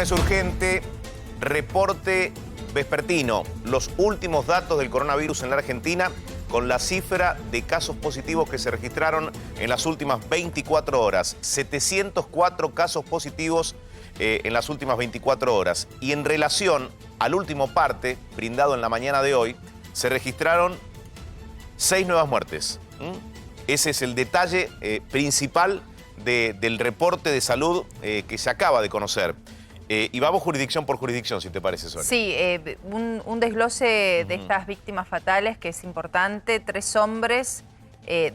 Es urgente, reporte vespertino, los últimos datos del coronavirus en la Argentina con la cifra de casos positivos que se registraron en las últimas 24 horas. 704 casos positivos en las últimas 24 horas. Y en relación al último parte, brindado en la mañana de hoy, se registraron 6 nuevas muertes. Ese es el detalle principal del reporte de salud que se acaba de conocer. Y vamos jurisdicción por jurisdicción, si te parece, Sonia. Sí, un desglose de estas víctimas fatales que es importante. 3 hombres,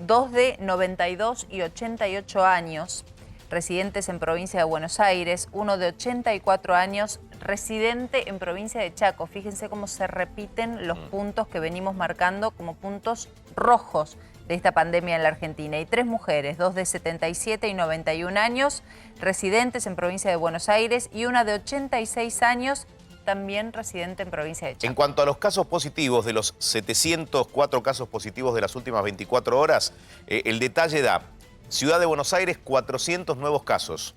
2 de 92 y 88 años, residentes en provincia de Buenos Aires, 1 de 84 años, residente en provincia de Chaco. Fíjense cómo se repiten los puntos que venimos marcando como puntos rojos de esta pandemia en la Argentina. Y 3 mujeres, 2 de 77 y 91 años, residentes en provincia de Buenos Aires, y 1 de 86 años, también residente en provincia de Chaco. En cuanto a los casos positivos, de los 704 casos positivos de las últimas 24 horas, el detalle da: Ciudad de Buenos Aires, 400 nuevos casos.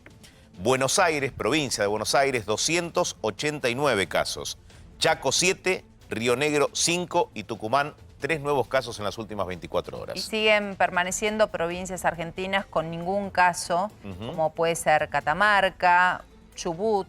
Buenos Aires, provincia de Buenos Aires, 289 casos. Chaco, 7, Río Negro, 5 y Tucumán, 3 nuevos casos en las últimas 24 horas. Y siguen permaneciendo provincias argentinas con ningún caso, como puede ser Catamarca, Chubut,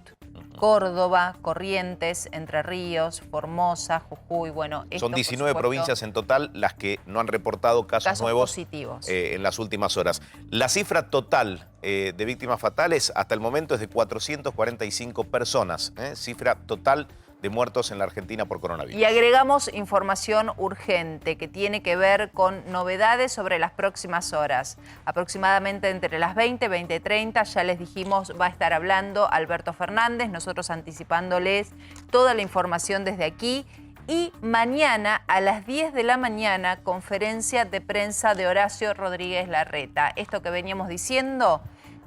Córdoba, Corrientes, Entre Ríos, Formosa, Jujuy. Bueno, son 19 provincias en total las que no han reportado casos nuevos positivos en las últimas horas. La cifra total de víctimas fatales hasta el momento es de 445 personas. Cifra total de muertos en la Argentina por coronavirus. Y agregamos información urgente que tiene que ver con novedades sobre las próximas horas. Aproximadamente entre las 20:30, ya les dijimos, va a estar hablando Alberto Fernández, nosotros anticipándoles toda la información desde aquí. Y mañana a las 10 de la mañana, conferencia de prensa de Horacio Rodríguez Larreta. Esto que veníamos diciendo,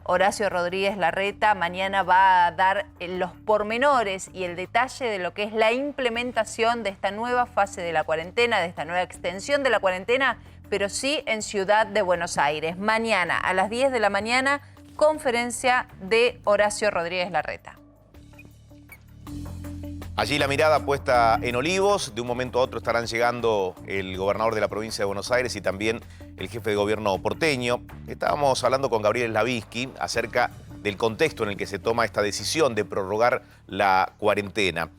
Horacio Rodríguez Larreta mañana va a dar los pormenores y el detalle de lo que es la implementación de esta nueva fase de la cuarentena, de esta nueva extensión de la cuarentena, pero sí en Ciudad de Buenos Aires. Mañana a las 10 de la mañana, conferencia de Horacio Rodríguez Larreta. Allí la mirada puesta en Olivos. De un momento a otro estarán llegando el gobernador de la provincia de Buenos Aires y también el jefe de gobierno porteño. Estábamos hablando con Gabriel Slavinsky acerca del contexto en el que se toma esta decisión de prorrogar la cuarentena.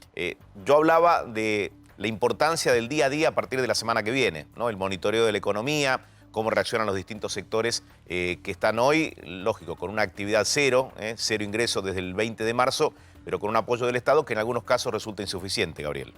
Yo hablaba de la importancia del día a día a partir de la semana que viene, ¿no? El monitoreo de la economía, cómo reaccionan los distintos sectores que están hoy, lógico, con una actividad cero, cero ingresos desde el 20 de marzo, pero con un apoyo del Estado que en algunos casos resulta insuficiente, Gabriel.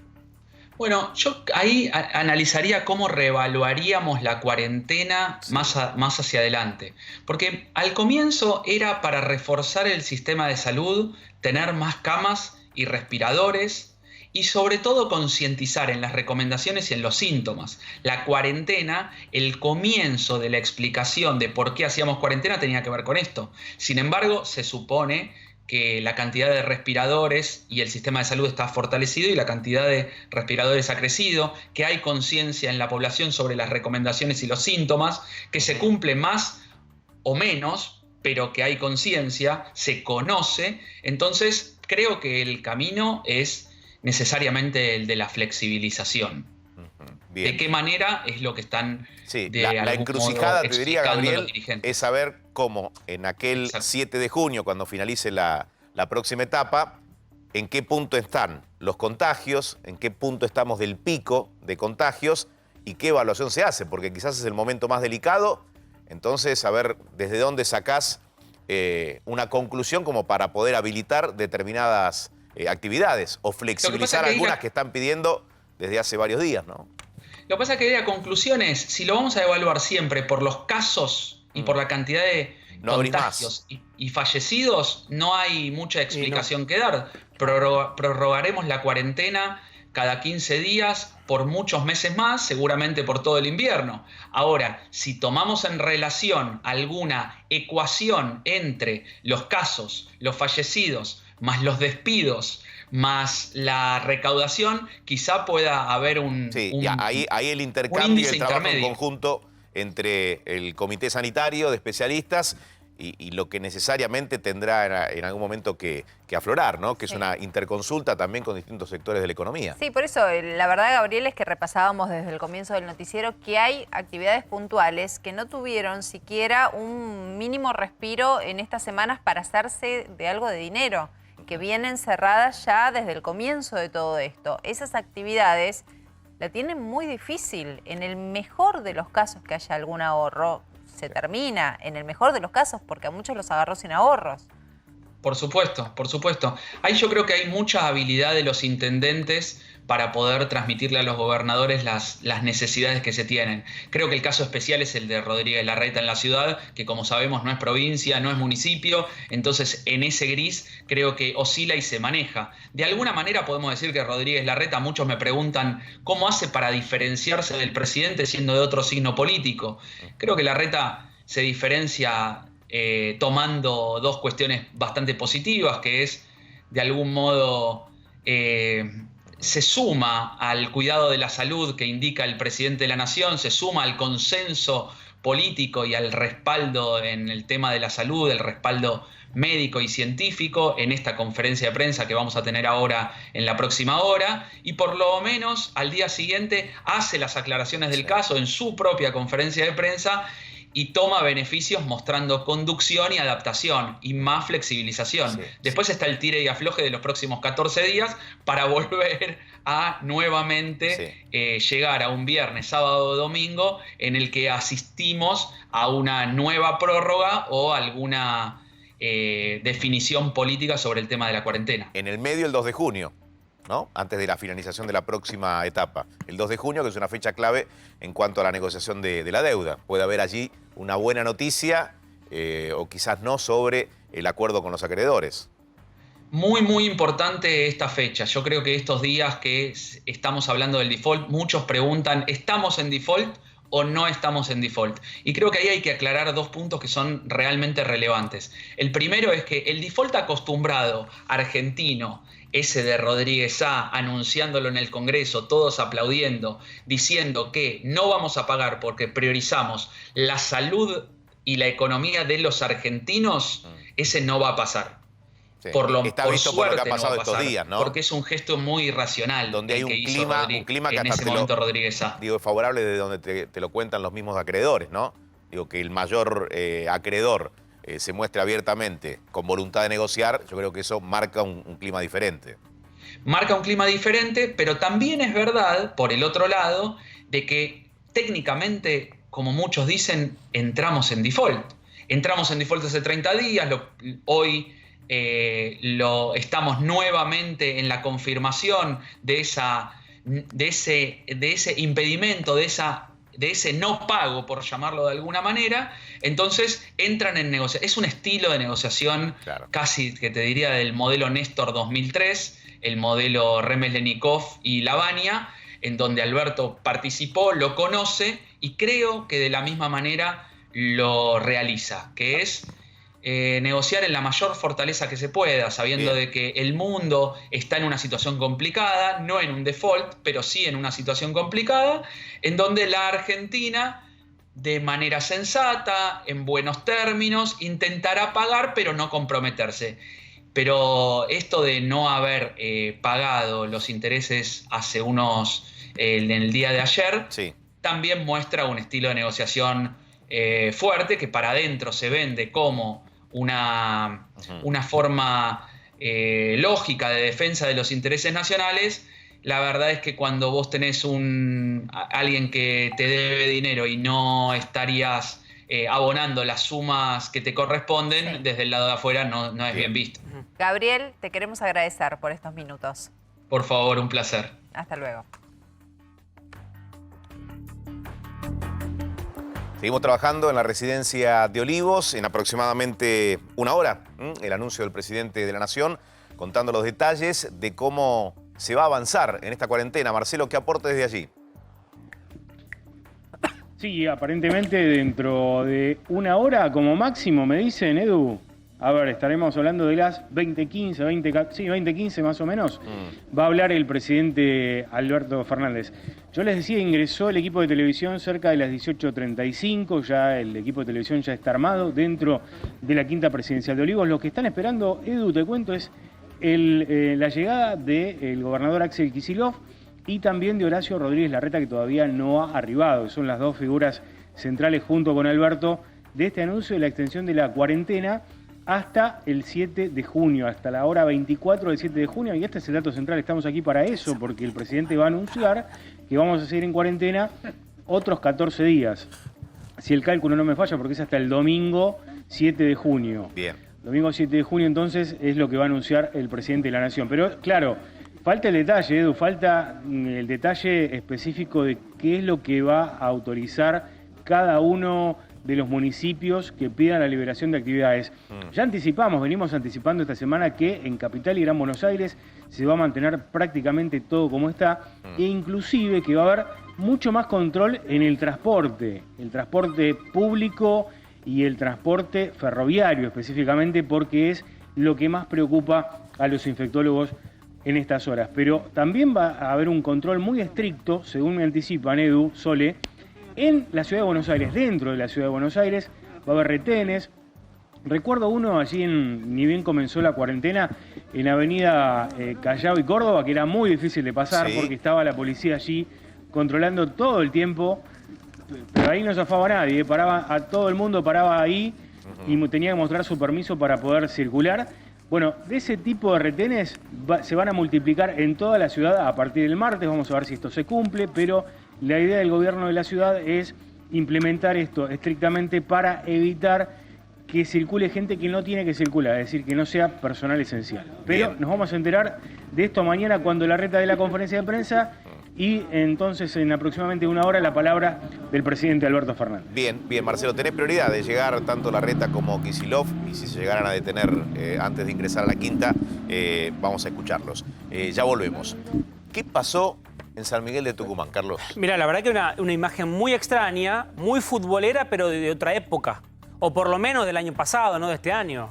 Bueno, yo ahí analizaría cómo reevaluaríamos la cuarentena más hacia adelante. Porque al comienzo era para reforzar el sistema de salud, tener más camas y respiradores y sobre todo concientizar en las recomendaciones y en los síntomas. La cuarentena, el comienzo de la explicación de por qué hacíamos cuarentena tenía que ver con esto. Sin embargo, se supone que la cantidad de respiradores y el sistema de salud está fortalecido y la cantidad de respiradores ha crecido, que hay conciencia en la población sobre las recomendaciones y los síntomas, que se cumple más o menos, pero que hay conciencia, se conoce. Entonces, creo que el camino es necesariamente el de la flexibilización. Bien. ¿De qué manera es lo que están la encrucijada, te diría, Gabriel, es saber cómo en aquel 7 de junio, cuando finalice la próxima etapa, en qué punto están los contagios, en qué punto estamos del pico de contagios y qué evaluación se hace, porque quizás es el momento más delicado. Entonces, saber desde dónde sacás una conclusión como para poder habilitar determinadas actividades o flexibilizar algunas que están pidiendo desde hace varios días, ¿no? Lo que pasa es que la conclusión es, si lo vamos a evaluar siempre por los casos y por la cantidad de contagios y fallecidos, no hay mucha explicación que dar. Prorrogaremos la cuarentena cada 15 días por muchos meses más, seguramente por todo el invierno. Ahora, si tomamos en relación alguna ecuación entre los casos, los fallecidos, más los despidos, más la recaudación, quizá pueda haber ahí el intercambio y el trabajo en conjunto entre el Comité Sanitario de Especialistas y lo que necesariamente tendrá en algún momento que aflorar, ¿no? Que es una interconsulta también con distintos sectores de la economía. Sí, por eso la verdad, Gabriel, es que repasábamos desde el comienzo del noticiero que hay actividades puntuales que no tuvieron siquiera un mínimo respiro en estas semanas para hacerse de algo de dinero, que vienen cerradas ya desde el comienzo de todo esto. Esas actividades la tienen muy difícil. En el mejor de los casos que haya algún ahorro, se termina, en el mejor de los casos, porque a muchos los agarró sin ahorros. Por supuesto, por supuesto. Ahí yo creo que hay mucha habilidad de los intendentes para poder transmitirle a los gobernadores las necesidades que se tienen. Creo que el caso especial es el de Rodríguez Larreta en la ciudad, que como sabemos no es provincia, no es municipio, entonces en ese gris creo que oscila y se maneja. De alguna manera podemos decir que Rodríguez Larreta, muchos me preguntan cómo hace para diferenciarse del presidente siendo de otro signo político. Creo que Larreta se diferencia tomando dos cuestiones bastante positivas, que es de algún modo se suma al cuidado de la salud que indica el presidente de la Nación, se suma al consenso político y al respaldo en el tema de la salud, el respaldo médico y científico en esta conferencia de prensa que vamos a tener ahora en la próxima hora, y por lo menos al día siguiente hace las aclaraciones del caso en su propia conferencia de prensa y toma beneficios mostrando conducción y adaptación y más flexibilización. Después está el tire y afloje de los próximos 14 días para volver a nuevamente llegar a un viernes, sábado o domingo en el que asistimos a una nueva prórroga o alguna definición política sobre el tema de la cuarentena. En el medio, el 2 de junio. ¿No? Antes de la finalización de la próxima etapa. El 2 de junio, que es una fecha clave en cuanto a la negociación de la deuda. Puede haber allí una buena noticia o quizás no sobre el acuerdo con los acreedores. Muy, muy importante esta fecha. Yo creo que estos días que estamos hablando del default, muchos preguntan, ¿estamos en default o no estamos en default? Y creo que ahí hay que aclarar dos puntos que son realmente relevantes. El primero es que el default acostumbrado argentino, ese de Rodríguez A, anunciándolo en el Congreso, todos aplaudiendo, diciendo que no vamos a pagar porque priorizamos la salud y la economía de los argentinos, ese no va a pasar. Sí. Está visto por lo que ha pasado estos días, ¿no? Porque es un gesto muy irracional. Donde hay un clima que en ese momento Rodríguez A. Digo, es favorable de donde te lo cuentan los mismos acreedores, ¿no? Digo, que el mayor acreedor se muestre abiertamente con voluntad de negociar, yo creo que eso marca un clima diferente. Marca un clima diferente, pero también es verdad, por el otro lado, de que técnicamente, como muchos dicen, entramos en default. Entramos en default hace 30 días, hoy estamos nuevamente en la confirmación de ese impedimento, de ese no pago, por llamarlo de alguna manera. Entonces entran en negociación. Es un estilo de negociación casi, que te diría, del modelo Néstor 2003, el modelo Remes-Lenikov y Lavagna, en donde Alberto participó, lo conoce y creo que de la misma manera lo realiza, que es negociar en la mayor fortaleza que se pueda, sabiendo de que el mundo está en una situación complicada, no en un default, pero sí en una situación complicada, en donde la Argentina, de manera sensata, en buenos términos, intentará pagar, pero no comprometerse. Pero esto de no haber pagado los intereses hace en el día de ayer, también muestra un estilo de negociación fuerte, que para adentro se vende como una forma lógica de defensa de los intereses nacionales. La verdad es que cuando vos tenés alguien que te debe dinero y no estarías abonando las sumas que te corresponden, desde el lado de afuera no es bien visto. Gabriel, te queremos agradecer por estos minutos. Por favor, un placer. Hasta luego. Seguimos trabajando en la residencia de Olivos en aproximadamente una hora. El anuncio del presidente de la Nación contando los detalles de cómo se va a avanzar en esta cuarentena. Marcelo, ¿qué aporte desde allí? Sí, aparentemente dentro de una hora como máximo, me dicen, Edu. A ver, estaremos hablando de las 20:15 más o menos. Va a hablar el presidente Alberto Fernández. Yo les decía, ingresó el equipo de televisión cerca de las 18:35. Ya el equipo de televisión ya está armado dentro de la quinta presidencial de Olivos. Lo que están esperando, Edu, te cuento, es la llegada del gobernador Axel Kicillof y también de Horacio Rodríguez Larreta, que todavía no ha arribado. Son las dos figuras centrales junto con Alberto de este anuncio de la extensión de la cuarentena hasta el 7 de junio, hasta la hora 24 del 7 de junio. Y este es el dato central, estamos aquí para eso, porque el presidente va a anunciar que vamos a seguir en cuarentena otros 14 días. Si el cálculo no me falla, porque es hasta el domingo 7 de junio. Bien. Domingo 7 de junio, entonces, es lo que va a anunciar el presidente de la Nación. Pero, claro, falta el detalle, Edu, falta el detalle específico de qué es lo que va a autorizar cada uno de los municipios que pidan la liberación de actividades. Ya venimos anticipando esta semana que en Capital y Gran Buenos Aires se va a mantener prácticamente todo como está, e inclusive que va a haber mucho más control en el transporte público y el transporte ferroviario específicamente, porque es lo que más preocupa a los infectólogos en estas horas. Pero también va a haber un control muy estricto, según me anticipan, Edu, Sole, en la Ciudad de Buenos Aires. Dentro de la Ciudad de Buenos Aires va a haber retenes. Recuerdo uno allí, ni bien comenzó la cuarentena, en Avenida Callao y Córdoba, que era muy difícil de pasar, sí, porque estaba la policía allí controlando todo el tiempo, pero ahí no zafaba nadie, paraba a todo el mundo, paraba ahí y tenía que mostrar su permiso para poder circular. Bueno, de ese tipo de retenes se van a multiplicar en toda la ciudad a partir del martes. Vamos a ver si esto se cumple, pero la idea del gobierno de la ciudad es implementar esto estrictamente para evitar que circule gente que no tiene que circular, es decir, que no sea personal esencial. Pero bien, nos vamos a enterar de esto mañana cuando Larreta dé la conferencia de prensa y entonces en aproximadamente una hora la palabra del presidente Alberto Fernández. Bien, Marcelo, tenés prioridad de llegar tanto Larreta como Kicillof, y si se llegaran a detener antes de ingresar a la quinta, vamos a escucharlos. Ya volvemos. ¿Qué pasó en San Miguel de Tucumán, Carlos? Mira, la verdad que una imagen muy extraña, muy futbolera, pero de otra época. O por lo menos del año pasado, no de este año.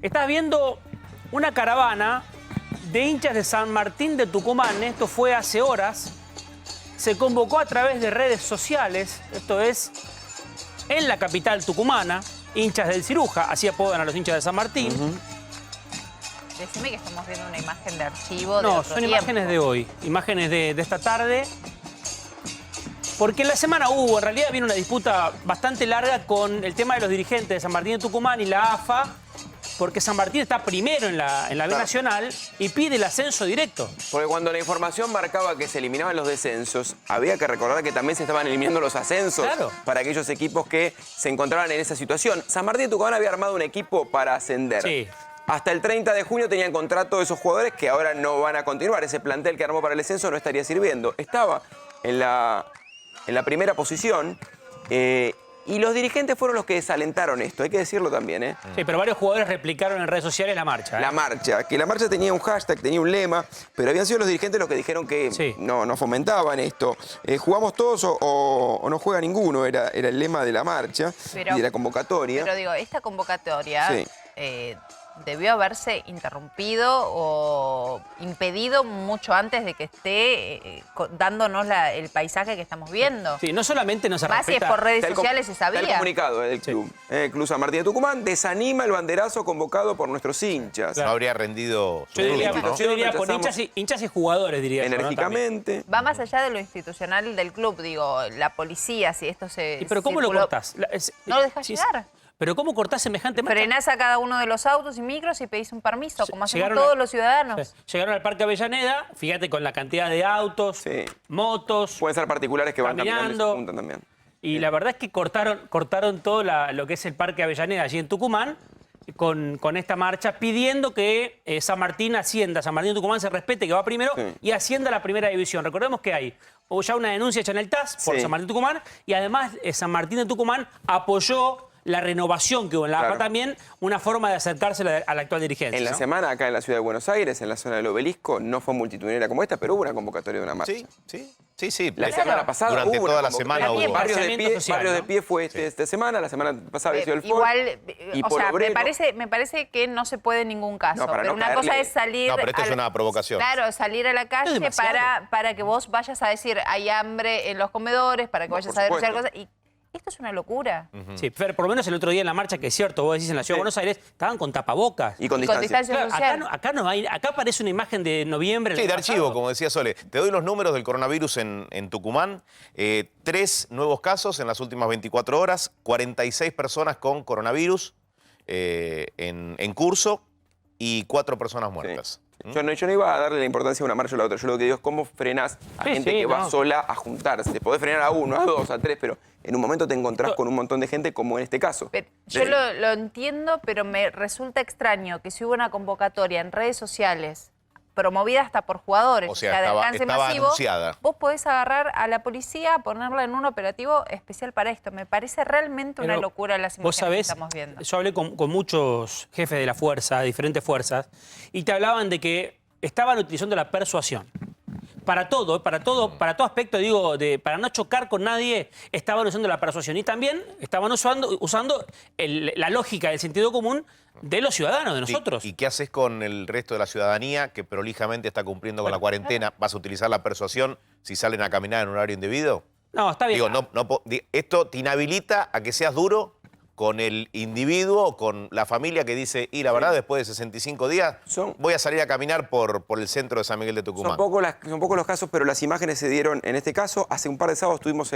Estás viendo una caravana de hinchas de San Martín de Tucumán. Esto fue hace horas. Se convocó a través de redes sociales. Esto es en la capital tucumana. Hinchas del Ciruja, así apodan a los hinchas de San Martín. Decime que estamos viendo una imagen de archivo de No, otro son tiempo. imágenes de hoy. Imágenes de esta tarde. Porque en la semana en realidad viene una disputa bastante larga con el tema de los dirigentes de San Martín de Tucumán y la AFA, porque San Martín está primero en la B Nacional y pide el ascenso directo. Porque cuando la información marcaba que se eliminaban los descensos, había que recordar que también se estaban eliminando los ascensos, claro, para aquellos equipos que se encontraban en esa situación. San Martín de Tucumán había armado un equipo para ascender. Sí. Hasta el 30 de junio tenían contrato de esos jugadores que ahora no van a continuar. Ese plantel que armó para el descenso no estaría sirviendo. Estaba en la primera posición y los dirigentes fueron los que desalentaron esto, hay que decirlo también, ¿eh? Sí, pero varios jugadores replicaron en redes sociales la marcha. La marcha, que la marcha tenía un hashtag, tenía un lema, pero habían sido los dirigentes los que dijeron que sí, no fomentaban esto. ¿Jugamos todos o no juega ninguno? Era el lema de la marcha y de la convocatoria. Pero digo, esta convocatoria sí, debió haberse interrumpido o impedido mucho antes de que esté dándonos el paisaje que estamos viendo. Sí, no solamente no se respeta. Más si es por redes sociales se sabía. Está el comunicado del club. El Club San Martín de Tucumán desanima el banderazo convocado por nuestros hinchas. Claro. No habría rendido su Yo diría, ¿no? yo diría por hinchas y jugadores, diría. Enérgicamente. Va más allá de lo institucional del club, digo, la policía, si esto se... ¿Pero cómo lo cortás? ¿No lo dejas llegar? ¿Pero cómo cortás semejante marcha? Frenás a cada uno de los autos y micros y pedís un permiso, como hacemos todos los ciudadanos. Llegaron al Parque Avellaneda, fíjate con la cantidad de autos, sí, motos. Pueden ser particulares que van caminando y se juntan también. Y la verdad es que cortaron todo lo que es el Parque Avellaneda allí en Tucumán con esta marcha, pidiendo que San Martín ascienda, San Martín de Tucumán se respete, que va primero, sí, y ascienda a la primera división. Recordemos que hay ya una denuncia hecha en el TAS por San Martín de Tucumán y además San Martín de Tucumán apoyó la renovación que hubo en la AFA Claro. también, una forma de acercarse a la actual dirigencia. En la ¿no? semana, acá en la ciudad de Buenos Aires, en la zona del Obelisco, no fue multitudinaria como esta, pero hubo una convocatoria de una marcha. Sí. La semana pasada Durante hubo toda una la semana convocatoria. hubo. Barrios de Distanciamiento pie, social, Barrios de ¿no? Pie fue esta semana, la semana pasada había sido el Ford. Igual, y o Polo sea, Obrero. me parece que no se puede en ningún caso. No, para pero no una cosa caerle- es salir. No, pero esto a es la- una provocación. Claro, salir a la calle demasiado. para que vos vayas a decir hay hambre en los comedores, para que No, vayas por a denunciar cosas. supuesto. Y esto es una locura. Sí, Fer, por lo menos el otro día en la marcha, que es cierto, vos decís en la Ciudad de Buenos Aires, estaban con tapabocas. Y con Y con distancia. distancia Claro, social. acá no hay, acá aparece una imagen de noviembre. Sí, del de año archivo, pasado. como decía Sole. Te doy los números del coronavirus en Tucumán. 3 nuevos casos en las últimas 24 horas, 46 personas con coronavirus en curso y 4 personas muertas. Yo no iba a darle la importancia a una marcha o a la otra. Yo lo que digo es cómo frenás a Sí, gente sí, que va no. sola a juntarse. Te podés frenar a uno, a dos, a tres, pero en un momento te encontrás con un montón de gente como en este caso. Pero yo lo entiendo, pero me resulta extraño que si hubo una convocatoria en redes sociales promovida hasta por jugadores, O sea, de estaba alcance masivo, anunciada. vos podés agarrar a la policía, ponerla en un operativo especial para esto. Me parece realmente una Pero locura las vos imágenes que sabés, estamos viendo. yo hablé con muchos jefes de la fuerza, de diferentes fuerzas, y te hablaban de que estaban utilizando la persuasión. Para todo aspecto, digo, para no chocar con nadie, estaban usando la persuasión. Y también estaban usando la lógica, el sentido común de los ciudadanos, de nosotros. ¿Y qué haces con el resto de la ciudadanía que prolijamente está cumpliendo con la cuarentena? ¿Vas a utilizar la persuasión si salen a caminar en horario indebido? No, está bien. Digo, esto te inhabilita a que seas duro con el individuo, con la familia que dice, y la verdad, después de 65 días, voy a salir a caminar por el centro de San Miguel de Tucumán. Son pocos los casos, pero las imágenes se dieron en este caso. Hace un par de sábados tuvimos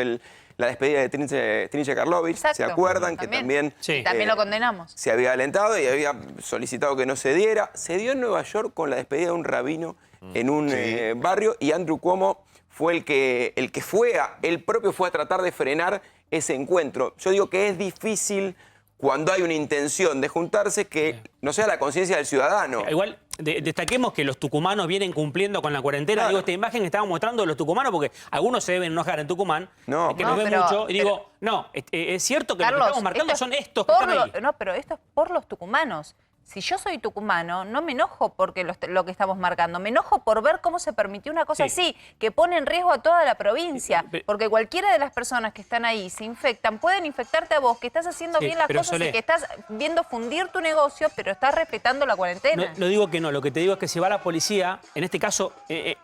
la despedida de Trinche Karlovich. Exacto. ¿Se acuerdan? También. Que también, Sí. También lo condenamos. se había alentado y había solicitado que no se diera. Se dio en Nueva York con la despedida de un rabino en un barrio y Andrew Cuomo fue él propio fue a tratar de frenar ese encuentro. Yo digo que es difícil cuando hay una intención de juntarse que no sea la conciencia del ciudadano. Igual, destaquemos que los tucumanos vienen cumpliendo con la cuarentena. Claro. Digo, esta imagen que estaban mostrando los tucumanos, porque algunos se deben enojar en Tucumán, No, que no, nos ven pero- mucho, y digo, no, es cierto que lo que Carlos, estamos marcando esto son es estos que por están ahí. No, pero esto es por los tucumanos. Si yo soy tucumano, no me enojo porque lo que estamos marcando. Me enojo por ver cómo se permitió una cosa así, que pone en riesgo a toda la provincia. Porque cualquiera de las personas que están ahí se infectan, pueden infectarte a vos, que estás haciendo Sí, bien las pero cosas Solé, y que estás viendo fundir tu negocio, pero estás respetando la cuarentena. No digo que no, lo que te digo es que si va la policía, en este caso,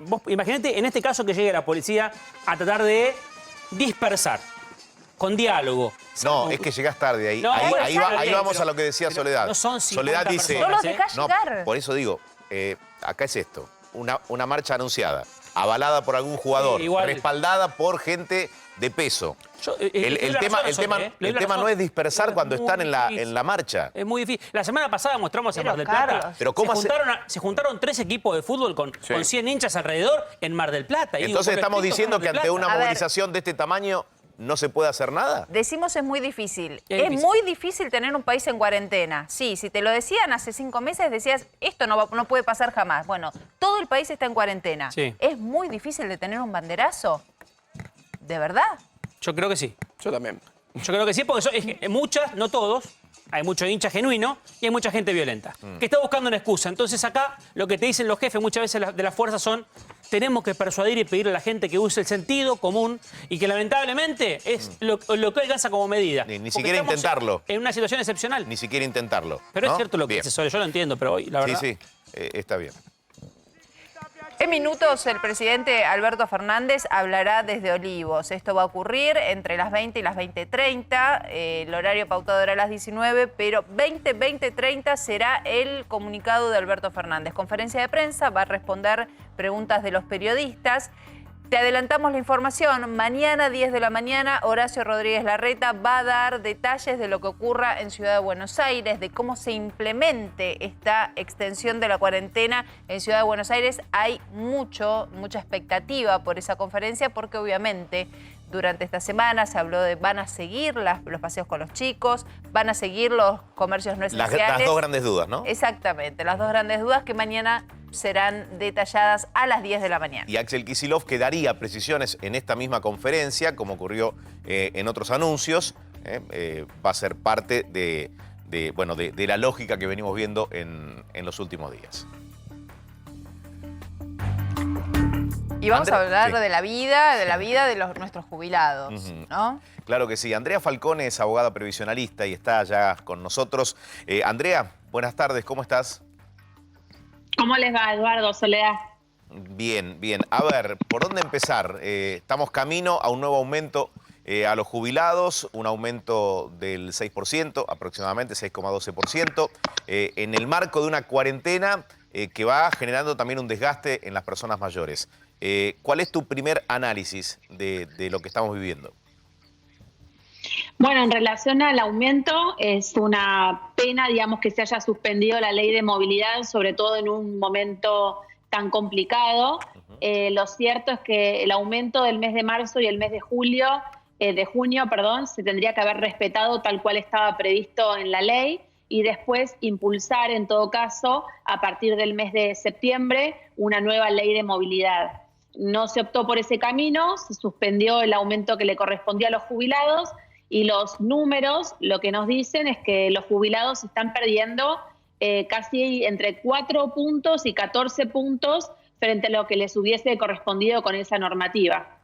vos imagínate en este caso que llegue la policía a tratar de dispersar, con diálogo. No, es que llegás tarde ahí. No, ahí, bueno, ahí está va- ahí bien, vamos pero- a lo que decía pero Soledad. no son 50 Soledad dice. No los dejás llegar. Por eso digo, acá es esto: una marcha anunciada, avalada por algún jugador, Sí, igual. respaldada por gente de peso. El tema no es dispersar cuando están en la marcha. Es muy difícil. La semana pasada mostramos en Pero, Mar del Plata. Carlos. Pero ¿cómo se juntaron 3 equipos de fútbol con 100 hinchas alrededor en Mar del Plata. Y digo, Entonces con estamos respeto, diciendo Mar que del ante Plata. una A ver. movilización de este tamaño no se puede hacer nada. Decimos es muy difícil. Es Es difícil. muy difícil tener un país en cuarentena. Sí, si te lo decían hace 5 meses, decías, esto no puede pasar jamás. Bueno, todo el país está en cuarentena. Sí. ¿Es muy difícil de tener un banderazo? ¿De verdad? Yo creo que sí. Yo también. Yo creo que sí, porque es que muchas, no todos, hay mucho hincha genuino y hay mucha gente violenta, que está buscando una excusa. Entonces acá lo que te dicen los jefes muchas veces de las fuerzas son, tenemos que persuadir y pedirle a la gente que use el sentido común y que lamentablemente es lo que alcanza como medida. Ni Porque siquiera estamos intentarlo. En una situación excepcional. Ni siquiera intentarlo. Pero ¿no? es cierto lo que Bien. dice Sole, yo lo entiendo, pero hoy, la verdad... Sí, está bien. En minutos, el presidente Alberto Fernández hablará desde Olivos. Esto va a ocurrir entre las 20 y las 20:30. El horario pautado era las 19, pero 20:30 será el comunicado de Alberto Fernández. Conferencia de prensa, va a responder preguntas de los periodistas. Te adelantamos la información. Mañana, 10 de la mañana, Horacio Rodríguez Larreta va a dar detalles de lo que ocurra en Ciudad de Buenos Aires, de cómo se implemente esta extensión de la cuarentena en Ciudad de Buenos Aires. Hay mucha expectativa por esa conferencia porque obviamente durante esta semana se habló de van a seguir los paseos con los chicos, van a seguir los comercios no esenciales. Las dos grandes dudas, ¿no? Exactamente, las dos grandes dudas que mañana serán detalladas a las 10 de la mañana. Y Axel Kicillof que daría precisiones en esta misma conferencia, como ocurrió en otros anuncios, va a ser parte de la lógica que venimos viendo en los últimos días. Y vamos a hablar sí. de la vida de nuestros jubilados, ¿no? Claro que sí. Andrea Falcone es abogada previsionalista y está ya con nosotros. Andrea, buenas tardes, ¿cómo estás? ¿Cómo les va, Eduardo, Soledad? Bien, bien. A ver, ¿por dónde empezar? Estamos camino a un nuevo aumento a los jubilados, un aumento del 6%, aproximadamente 6,12%, en el marco de una cuarentena que va generando también un desgaste en las personas mayores. ¿Cuál es tu primer análisis de lo que estamos viviendo? Bueno, en relación al aumento, es una pena, digamos, que se haya suspendido la ley de movilidad, sobre todo en un momento tan complicado. Lo cierto es que el aumento del mes de marzo y el mes de junio, se tendría que haber respetado tal cual estaba previsto en la ley y después impulsar, en todo caso, a partir del mes de septiembre, una nueva ley de movilidad. No se optó por ese camino, se suspendió el aumento que le correspondía a los jubilados y los números lo que nos dicen es que los jubilados están perdiendo casi entre 4 puntos y 14 puntos frente a lo que les hubiese correspondido con esa normativa.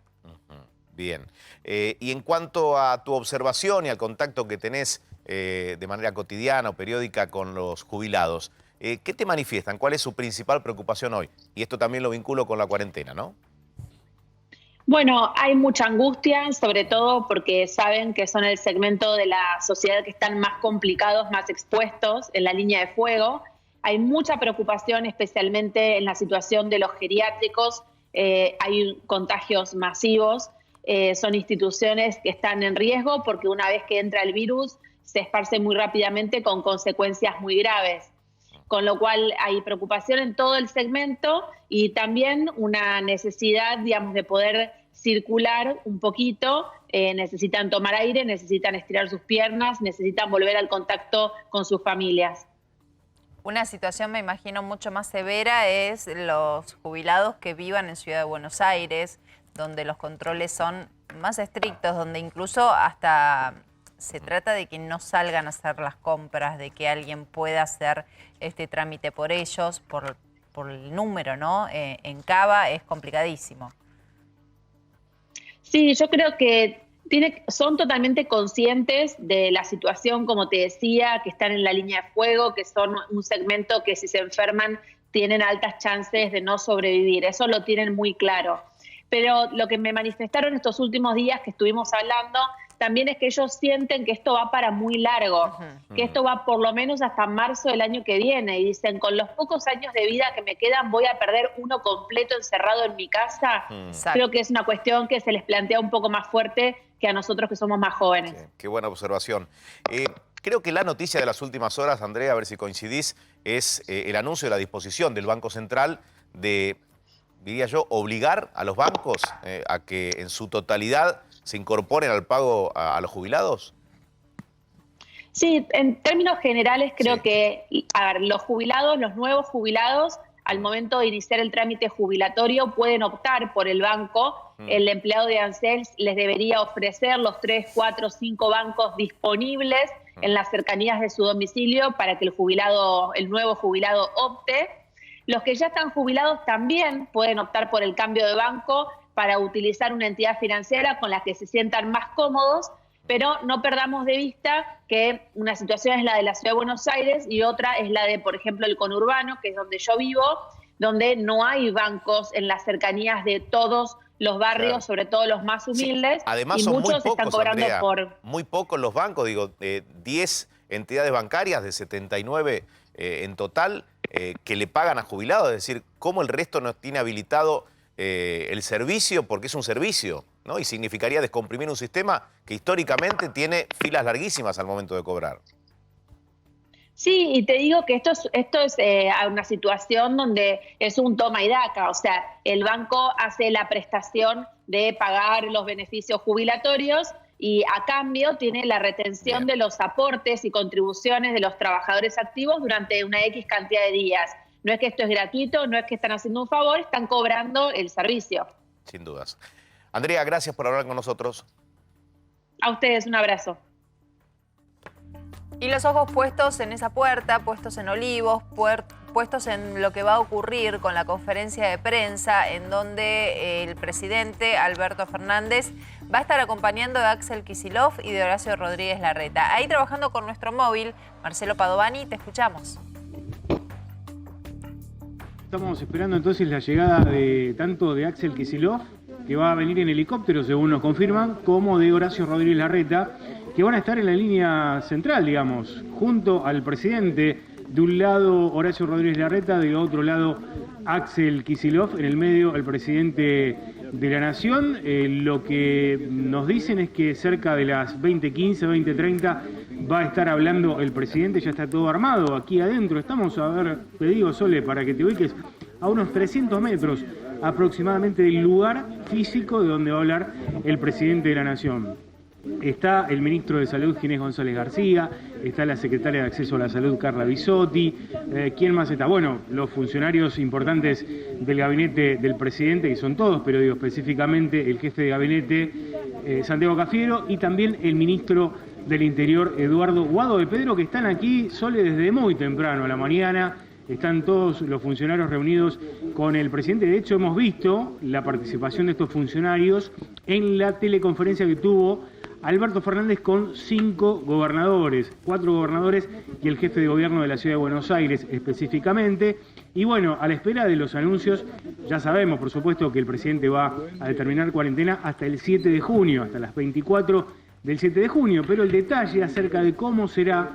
Bien. Y en cuanto a tu observación y al contacto que tenés de manera cotidiana o periódica con los jubilados, ¿qué te manifiestan? ¿Cuál es su principal preocupación hoy? Y esto también lo vinculo con la cuarentena, ¿no? Bueno, hay mucha angustia, sobre todo porque saben que son el segmento de la sociedad que están más complicados, más expuestos en la línea de fuego. Hay mucha preocupación, especialmente en la situación de los geriátricos. Hay contagios masivos. Son instituciones que están en riesgo porque una vez que entra el virus se esparce muy rápidamente con consecuencias muy graves. Con lo cual hay preocupación en todo el segmento y también una necesidad, digamos, de poder circular un poquito. Necesitan tomar aire, necesitan estirar sus piernas, necesitan volver al contacto con sus familias. Una situación, me imagino, mucho más severa es los jubilados que vivan en Ciudad de Buenos Aires, donde los controles son más estrictos, donde incluso hasta se trata de que no salgan a hacer las compras, de que alguien pueda hacer este trámite por ellos, por el número, ¿no? En Cava es complicadísimo. Sí, yo creo que son totalmente conscientes de la situación, como te decía, que están en la línea de fuego, que son un segmento que si se enferman tienen altas chances de no sobrevivir. Eso lo tienen muy claro. Pero lo que me manifestaron estos últimos días que estuvimos hablando también es que ellos sienten que esto va para muy largo, que esto va por lo menos hasta marzo del año que viene. Y dicen, con los pocos años de vida que me quedan, voy a perder uno completo encerrado en mi casa. Creo que es una cuestión que se les plantea un poco más fuerte que a nosotros que somos más jóvenes. Sí, qué buena observación. Creo que la noticia de las últimas horas, Andrea, a ver si coincidís, es el anuncio de la disposición del Banco Central de, diría yo, obligar a los bancos a que en su totalidad se incorporen al pago a los jubilados. Sí, en términos generales creo que, a ver, los jubilados, los nuevos jubilados, al momento de iniciar el trámite jubilatorio pueden optar por el banco. El empleado de ANSES les debería ofrecer los 3, 4, 5 bancos disponibles en las cercanías de su domicilio para que el nuevo jubilado opte. Los que ya están jubilados también pueden optar por el cambio de banco para utilizar una entidad financiera con la que se sientan más cómodos, pero no perdamos de vista que una situación es la de la Ciudad de Buenos Aires y otra es la de, por ejemplo, el conurbano, que es donde yo vivo, donde no hay bancos en las cercanías de todos los barrios, claro, sobre todo los más humildes. Sí. Además, y son muchos muy pocos, están cobrando Andrea, muy pocos los bancos, digo, 10 entidades bancarias de 79 en total que le pagan a jubilados, es decir, ¿cómo el resto no tiene habilitado el servicio? Porque es un servicio, ¿no? Y significaría descomprimir un sistema que históricamente tiene filas larguísimas al momento de cobrar. Sí, y te digo que esto es una situación donde es un toma y daca, o sea, el banco hace la prestación de pagar los beneficios jubilatorios y a cambio tiene la retención de los aportes y contribuciones de los trabajadores activos durante una X cantidad de días. No es que esto es gratuito, no es que están haciendo un favor, están cobrando el servicio. Sin dudas. Andrea, gracias por hablar con nosotros. A ustedes, un abrazo. Y los ojos puestos en esa puerta, puestos en Olivos, puestos en lo que va a ocurrir con la conferencia de prensa, en donde el presidente Alberto Fernández va a estar acompañando de Axel Kicillof y de Horacio Rodríguez Larreta. Ahí trabajando con nuestro móvil, Marcelo Padovani, te escuchamos. Estamos esperando entonces la llegada tanto de Axel Kicillof, que va a venir en helicóptero, según nos confirman, como de Horacio Rodríguez Larreta, que van a estar en la línea central, digamos, junto al presidente. De un lado Horacio Rodríguez Larreta, del otro lado Axel Kicillof, en el medio el presidente de la Nación. Lo que nos dicen es que cerca de las 20:15, 20:30 va a estar hablando el presidente, ya está todo armado aquí adentro. Estamos, a ver, te digo, Sole, para que te ubiques, a unos 300 metros aproximadamente del lugar físico de donde va a hablar el presidente de la Nación. Está el ministro de Salud, Ginés González García, está la secretaria de Acceso a la Salud, Carla Bisotti. ¿Quién más está? Bueno, los funcionarios importantes del gabinete del presidente, que son todos, pero digo específicamente el jefe de gabinete, Santiago Cafiero, y también el ministro del Interior, Eduardo Guado de Pedro, que están aquí, Sole, desde muy temprano a la mañana. Están todos los funcionarios reunidos con el presidente. De hecho, hemos visto la participación de estos funcionarios en la teleconferencia que tuvo Alberto Fernández con 5 gobernadores, 4 gobernadores y el jefe de gobierno de la Ciudad de Buenos Aires específicamente. Y bueno, a la espera de los anuncios, ya sabemos, por supuesto, que el presidente va a determinar cuarentena hasta el 7 de junio, hasta las 24 del 7 de junio. Pero el detalle acerca de cómo será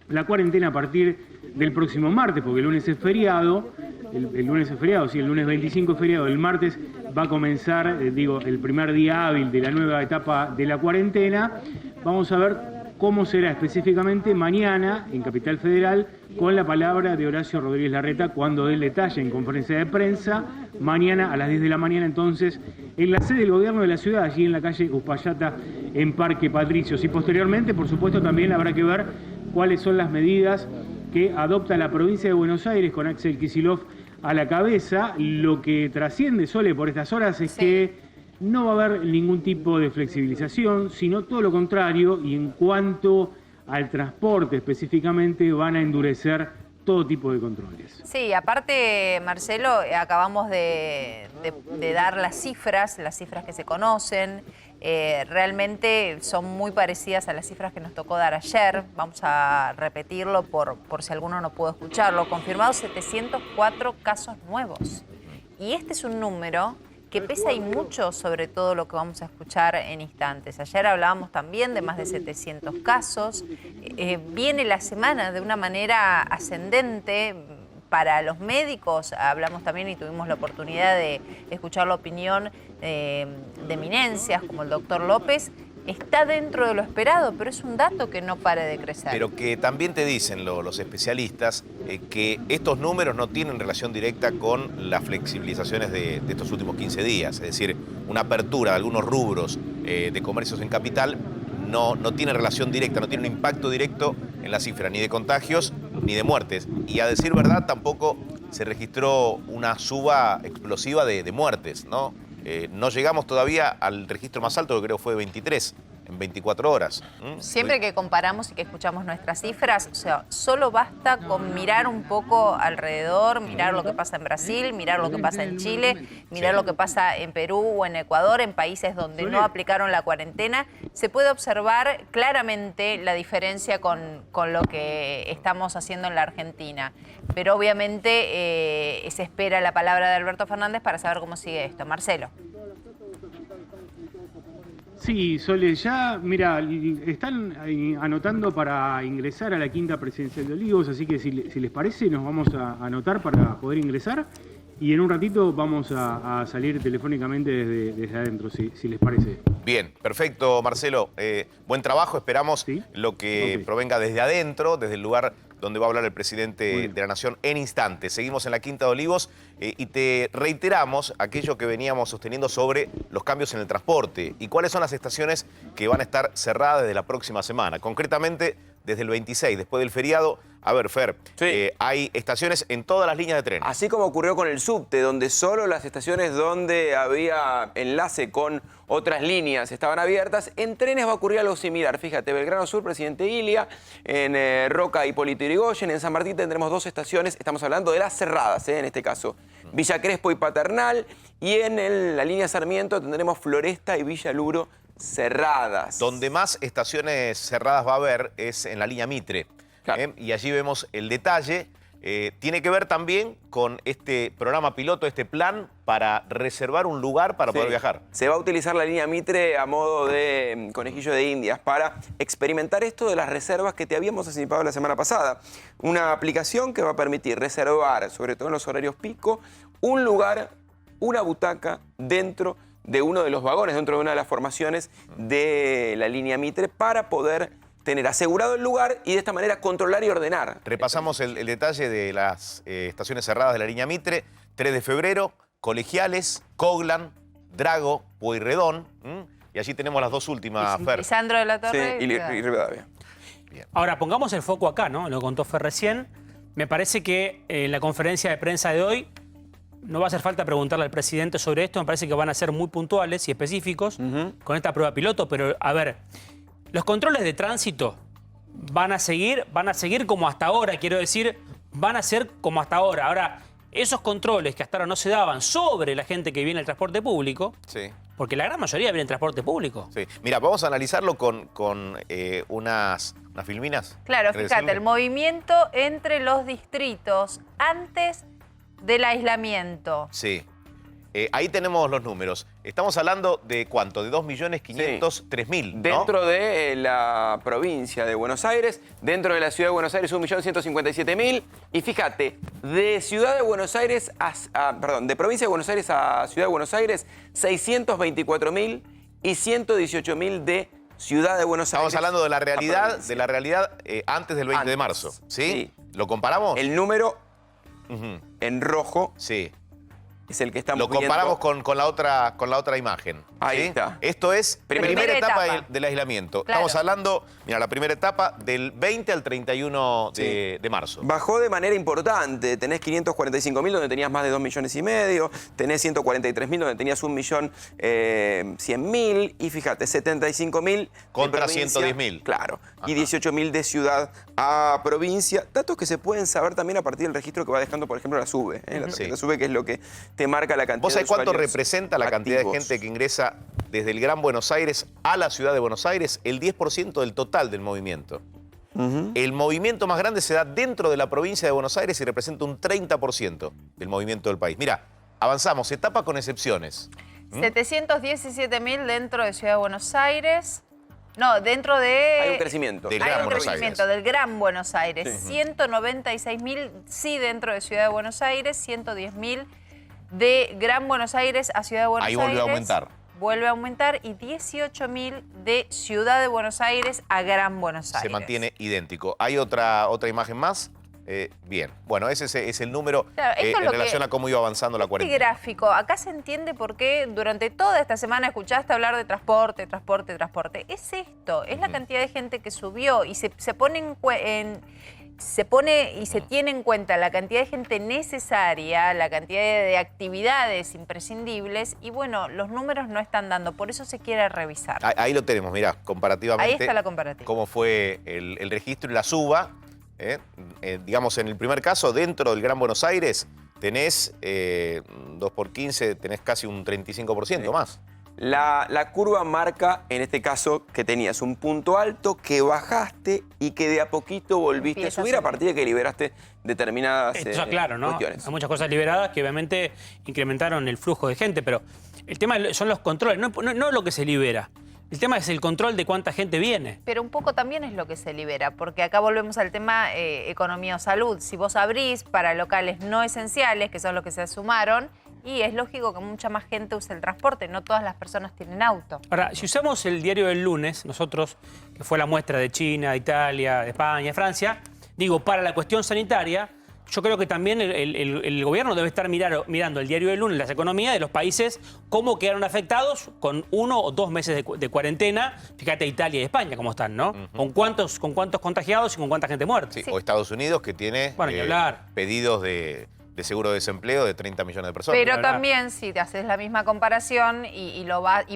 la cuarentena a partir del próximo martes, porque el lunes es feriado, el lunes es feriado, sí, el lunes 25 es feriado, el martes va a comenzar, el primer día hábil de la nueva etapa de la cuarentena. Vamos a ver cómo será específicamente mañana en Capital Federal, con la palabra de Horacio Rodríguez Larreta cuando dé el detalle en conferencia de prensa. Mañana a las 10 de la mañana entonces en la sede del gobierno de la ciudad, allí en la calle Uspallata, en Parque Patricios. Y posteriormente, por supuesto, también habrá que ver cuáles son las medidas que adopta la provincia de Buenos Aires con Axel Kicillof a la cabeza. Lo que trasciende, Sole, por estas horas es que no va a haber ningún tipo de flexibilización, sino todo lo contrario, y en cuanto al transporte específicamente van a endurecer todo tipo de controles. Sí, aparte, Marcelo, acabamos de dar las cifras que se conocen. Realmente son muy parecidas a las cifras que nos tocó dar ayer. Vamos a repetirlo por si alguno no pudo escucharlo. Confirmados 704 casos nuevos. Y este es un número que pesa y mucho sobre todo lo que vamos a escuchar en instantes. Ayer hablábamos también de más de 700 casos. Viene la semana de una manera ascendente. Para los médicos hablamos también y tuvimos la oportunidad de escuchar la opinión de eminencias como el doctor López. Está dentro de lo esperado, pero es un dato que no para de crecer. Pero que también te dicen los especialistas que estos números no tienen relación directa con las flexibilizaciones de estos últimos 15 días. Es decir, una apertura de algunos rubros de comercios en capital no tiene relación directa, no tiene un impacto directo en la cifra ni de contagios ni de muertes. Y a decir verdad, tampoco se registró una suba explosiva de muertes, ¿no? No llegamos todavía al registro más alto, que creo fue 23 en 24 horas. Siempre que comparamos y que escuchamos nuestras cifras, o sea, solo basta con mirar un poco alrededor, mirar lo que pasa en Brasil, mirar lo que pasa en Chile, mirar lo que pasa en Perú o en Ecuador, en países donde no aplicaron la cuarentena. Se puede observar claramente la diferencia con lo que estamos haciendo en la Argentina. Pero obviamente se espera la palabra de Alberto Fernández para saber cómo sigue esto. Marcelo. Sí, Sole, ya, mira, están anotando para ingresar a la quinta presidencial de Olivos, así que si les parece nos vamos a anotar para poder ingresar y en un ratito vamos a salir telefónicamente desde adentro, si les parece. Bien, perfecto, Marcelo. Buen trabajo, esperamos lo que provenga desde adentro, desde el lugar donde va a hablar el presidente de la Nación en instantes. Seguimos en la Quinta de Olivos y te reiteramos aquello que veníamos sosteniendo sobre los cambios en el transporte y cuáles son las estaciones que van a estar cerradas desde la próxima semana. Concretamente, desde el 26, después del feriado. A ver, Fer, Sí. hay estaciones en todas las líneas de tren. Así como ocurrió con el subte, donde solo las estaciones donde había enlace con otras líneas estaban abiertas, en trenes va a ocurrir algo similar. Fíjate, Belgrano Sur, Presidente Ilia, en Roca, Hipólito Yrigoyen, en San Martín tendremos 2 estaciones, estamos hablando de las cerradas, en este caso. Villa Crespo y Paternal, y en la línea Sarmiento tendremos Floresta y Villa Luro cerradas. Donde más estaciones cerradas va a haber es en la línea Mitre. Claro. Y allí vemos el detalle. Tiene que ver también con este programa piloto, este plan para reservar un lugar para poder Sí. viajar. Se va a utilizar la línea Mitre a modo de conejillo de indias para experimentar esto de las reservas que te habíamos anticipado la semana pasada. Una aplicación que va a permitir reservar, sobre todo en los horarios pico, un lugar, una butaca dentro de uno de los vagones, dentro de una de las formaciones de la línea Mitre para poder tener asegurado el lugar y de esta manera controlar y ordenar. Repasamos el detalle de las estaciones cerradas de la línea Mitre. 3 de febrero, Colegiales, Coglan, Drago, Pueyrredón. Y allí tenemos las 2 últimas, Fer. Lisandro de la Sí, Torre. y Rivadavia. Ahora, pongamos el foco acá, ¿no? Lo contó Fer recién. Me parece que en la conferencia de prensa de hoy no va a hacer falta preguntarle al presidente sobre esto. Me parece que van a ser muy puntuales y específicos con esta prueba piloto. Pero, a ver, los controles de tránsito van a seguir como hasta ahora. Quiero decir, van a ser como hasta ahora. Ahora, esos controles que hasta ahora no se daban sobre la gente que viene al transporte público, Sí. porque la gran mayoría viene en transporte público. Sí. Mira, vamos a analizarlo con unas filminas. Claro, ¿Querés fíjate, decirle? el movimiento entre los distritos antes del aislamiento. Sí. Ahí tenemos los números. Estamos hablando de ¿cuánto? De 2.503.000, ¿no? Dentro de la provincia de Buenos Aires, dentro de la ciudad de Buenos Aires 1.157.000. Y fíjate, de ciudad de Buenos Aires de provincia de Buenos Aires a ciudad de Buenos Aires, 624.000 y 118.000 de ciudad de Buenos Aires. Estamos hablando de la a realidad, provincia. antes del 20 de Antes. marzo. ¿Sí? Sí. ¿Lo comparamos? El número Ujú. en rojo Sí. es el que estamos Lo viendo. comparamos con la otra imagen. Ahí ¿sí? está. Esto es Primera primera etapa etapa. del aislamiento. Claro. Estamos hablando, mira, la primera etapa del 20 al 31 de marzo. Bajó de manera importante. Tenés 545.000 donde tenías más de 2,5 millones. Tenés 143.000 donde tenías 1.100.000. Y fíjate, 75.000 Contra de provincia, 110.000. Claro. Y Ajá. 18.000 de ciudad a provincia. Datos que se pueden saber también a partir del registro que va dejando, por ejemplo, la SUBE. La tarjeta Sí. SUBE, que es lo que te marca la cantidad ¿Vos sabés de cuánto usuarios representa la cantidad de activos? gente que ingresa desde el Gran Buenos Aires a la ciudad de Buenos Aires? El 10% del total del movimiento. El movimiento más grande se da dentro de la provincia de Buenos Aires y representa un 30% del movimiento del país. Mira, avanzamos, etapa con excepciones. 717.000 dentro de Ciudad de Buenos Aires. No, dentro de... Hay un crecimiento. Del Hay Gran un Buenos crecimiento Aires. del Gran Buenos Aires. 196.000 sí dentro de Ciudad de Buenos Aires, 110.000 de Gran Buenos Aires a Ciudad de Buenos Ahí Aires. volvió a aumentar. Vuelve a aumentar y 18.000 de Ciudad de Buenos Aires a Gran Buenos Aires. Se mantiene idéntico. ¿Hay otra imagen más? Bien. Bueno, ese es el número Claro, esto es en lo relación que- a cómo iba avanzando la Este cuarentena. gráfico, acá se entiende por qué durante toda esta semana escuchaste hablar de transporte. Es esto, es la cantidad de gente que subió y se pone y se tiene en cuenta la cantidad de gente necesaria, la cantidad de actividades imprescindibles y bueno, los números no están dando, por eso se quiere revisar. Ahí lo tenemos, mirá, comparativamente. Ahí está la comparativa. Cómo fue el registro y la suba. Digamos, en el primer caso, dentro del Gran Buenos Aires, tenés 2 por 15, tenés casi un 35% más. La curva marca, en este caso, que tenías un punto alto, que bajaste y que de a poquito volviste Empieza a subir a a partir de que liberaste determinadas Esto está claro, ¿no? cuestiones. Hay muchas cosas liberadas que obviamente incrementaron el flujo de gente, pero el tema son los controles, no lo que se libera. El tema es el control de cuánta gente viene. Pero un poco también es lo que se libera, porque acá volvemos al tema economía o salud. Si vos abrís para locales no esenciales, que son los que se sumaron, y es lógico que mucha más gente use el transporte, no todas las personas tienen auto. Ahora, si usamos el diario del lunes, nosotros, que fue la muestra de China, de Italia, de España, de Francia, digo, para la cuestión sanitaria, yo creo que también el gobierno debe estar mirando el diario del lunes, las economías de los países, cómo quedaron afectados con 1 o 2 meses de cuarentena. Fíjate Italia y España cómo están, ¿no? ¿Con cuántos contagiados y con cuánta gente muerta? Sí. O Estados Unidos, que tiene pedidos de seguro de desempleo de 30 millones de personas. Pero también, si te haces la misma comparación y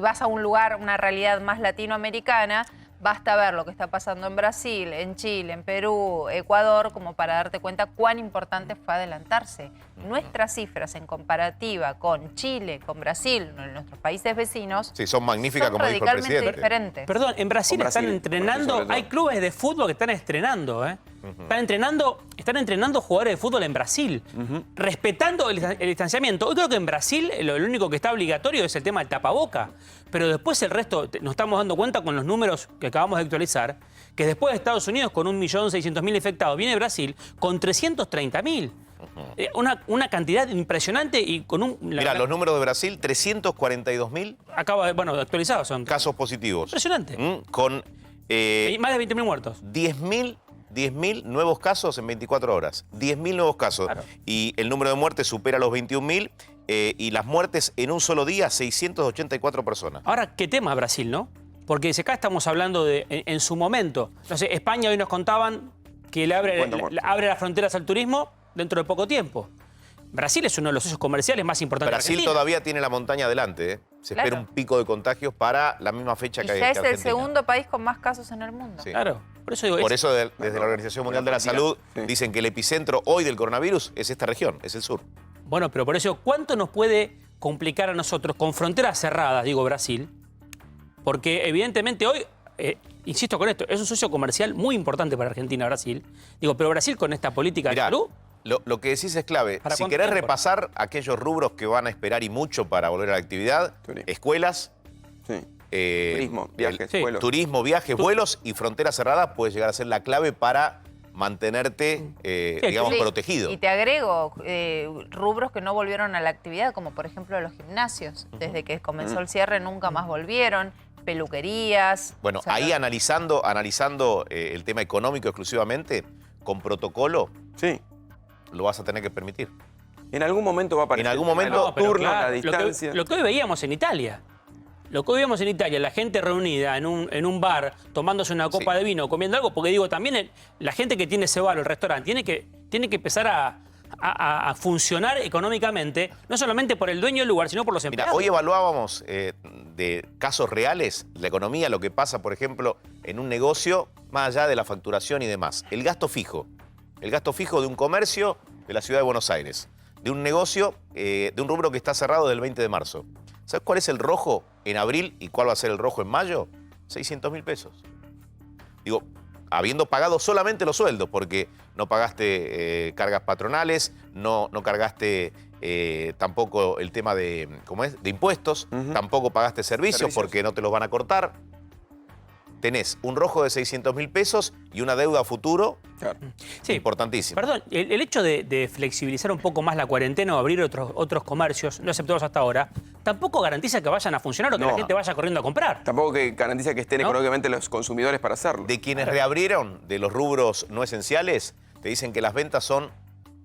vas a un lugar, una realidad más latinoamericana, basta ver lo que está pasando en Brasil, en Chile, en Perú, Ecuador, como para darte cuenta cuán importante fue adelantarse. Nuestras cifras en comparativa con Chile, con Brasil, nuestros países vecinos, sí, son magníficas, como dijo el presidente. Diferentes. Perdón, en Brasil están entrenando, hay clubes de fútbol que están estrenando, ¿eh? Están entrenando jugadores de fútbol en Brasil, respetando el distanciamiento. Hoy creo que en Brasil lo único que está obligatorio es el tema del tapaboca, pero después el resto, nos estamos dando cuenta con los números que acabamos de actualizar, que después de Estados Unidos con 1.600.000 infectados, viene Brasil con 330.000. Una cantidad impresionante y con un... Mira, los números de Brasil, 342.000 actualizados son. Casos positivos. Impresionante. Con más de 20.000 muertos. 10.000 nuevos casos en 24 horas. 10.000 nuevos casos. Claro. Y el número de muertes supera los 21.000. Y las muertes en un solo día, 684 personas. Ahora, ¿qué tema Brasil, no? Porque acá estamos hablando de, en su momento, no sé, España hoy nos contaban que le abre las fronteras al turismo dentro de poco tiempo. Brasil es uno de los socios comerciales más importantes de Argentina. Brasil todavía tiene la montaña adelante, ¿eh? Se espera un pico de contagios para la misma fecha que ya es Argentina. el segundo país con más casos en el mundo. Sí. Claro, por eso digo... Desde la Organización Mundial de la Salud dicen que el epicentro hoy del coronavirus es esta región, es el sur. Bueno, pero por eso, ¿cuánto nos puede complicar a nosotros con fronteras cerradas, digo Brasil? Porque evidentemente hoy, insisto con esto, es un socio comercial muy importante para Argentina, Brasil. Digo, pero Brasil con esta política de salud... Lo que decís es clave. Si querés repasar aquellos rubros que van a esperar y mucho para volver a la actividad, escuelas, turismo, viajes, vuelos. Turismo, viajes, vuelos y fronteras cerradas puede llegar a ser la clave para mantenerte, digamos, protegido. Y te agrego rubros que no volvieron a la actividad, como por ejemplo los gimnasios. Desde que comenzó el cierre nunca más volvieron. Peluquerías. Bueno, ahí analizando el tema económico exclusivamente, con protocolo, lo vas a tener que permitir. En algún momento va a aparecer. En algún momento, turno, la distancia. Lo que hoy veíamos en Italia. La gente reunida en un bar, tomándose una copa de vino, comiendo algo, porque digo, también la gente que tiene ese bar o el restaurante tiene que empezar a funcionar económicamente, no solamente por el dueño del lugar, sino por los empleados. Mira, hoy evaluábamos de casos reales la economía, lo que pasa, por ejemplo, en un negocio, más allá de la facturación y demás. El gasto fijo de un comercio de la ciudad de Buenos Aires, de un negocio, de un rubro que está cerrado desde el 20 de marzo. ¿Sabes cuál es el rojo en abril y cuál va a ser el rojo en mayo? 600.000 pesos. Digo, habiendo pagado solamente los sueldos, porque no pagaste cargas patronales, no cargaste tampoco el tema de, de impuestos, tampoco pagaste servicios porque no te los van a cortar. Tenés un rojo de 600.000 pesos y una deuda a futuro importantísima. Perdón, el hecho de flexibilizar un poco más la cuarentena o abrir otros comercios, no aceptados hasta ahora, tampoco garantiza que vayan a funcionar o que la gente vaya corriendo a comprar. Tampoco que garantiza que estén económicamente los consumidores para hacerlo. De quienes reabrieron, de los rubros no esenciales, te dicen que las ventas son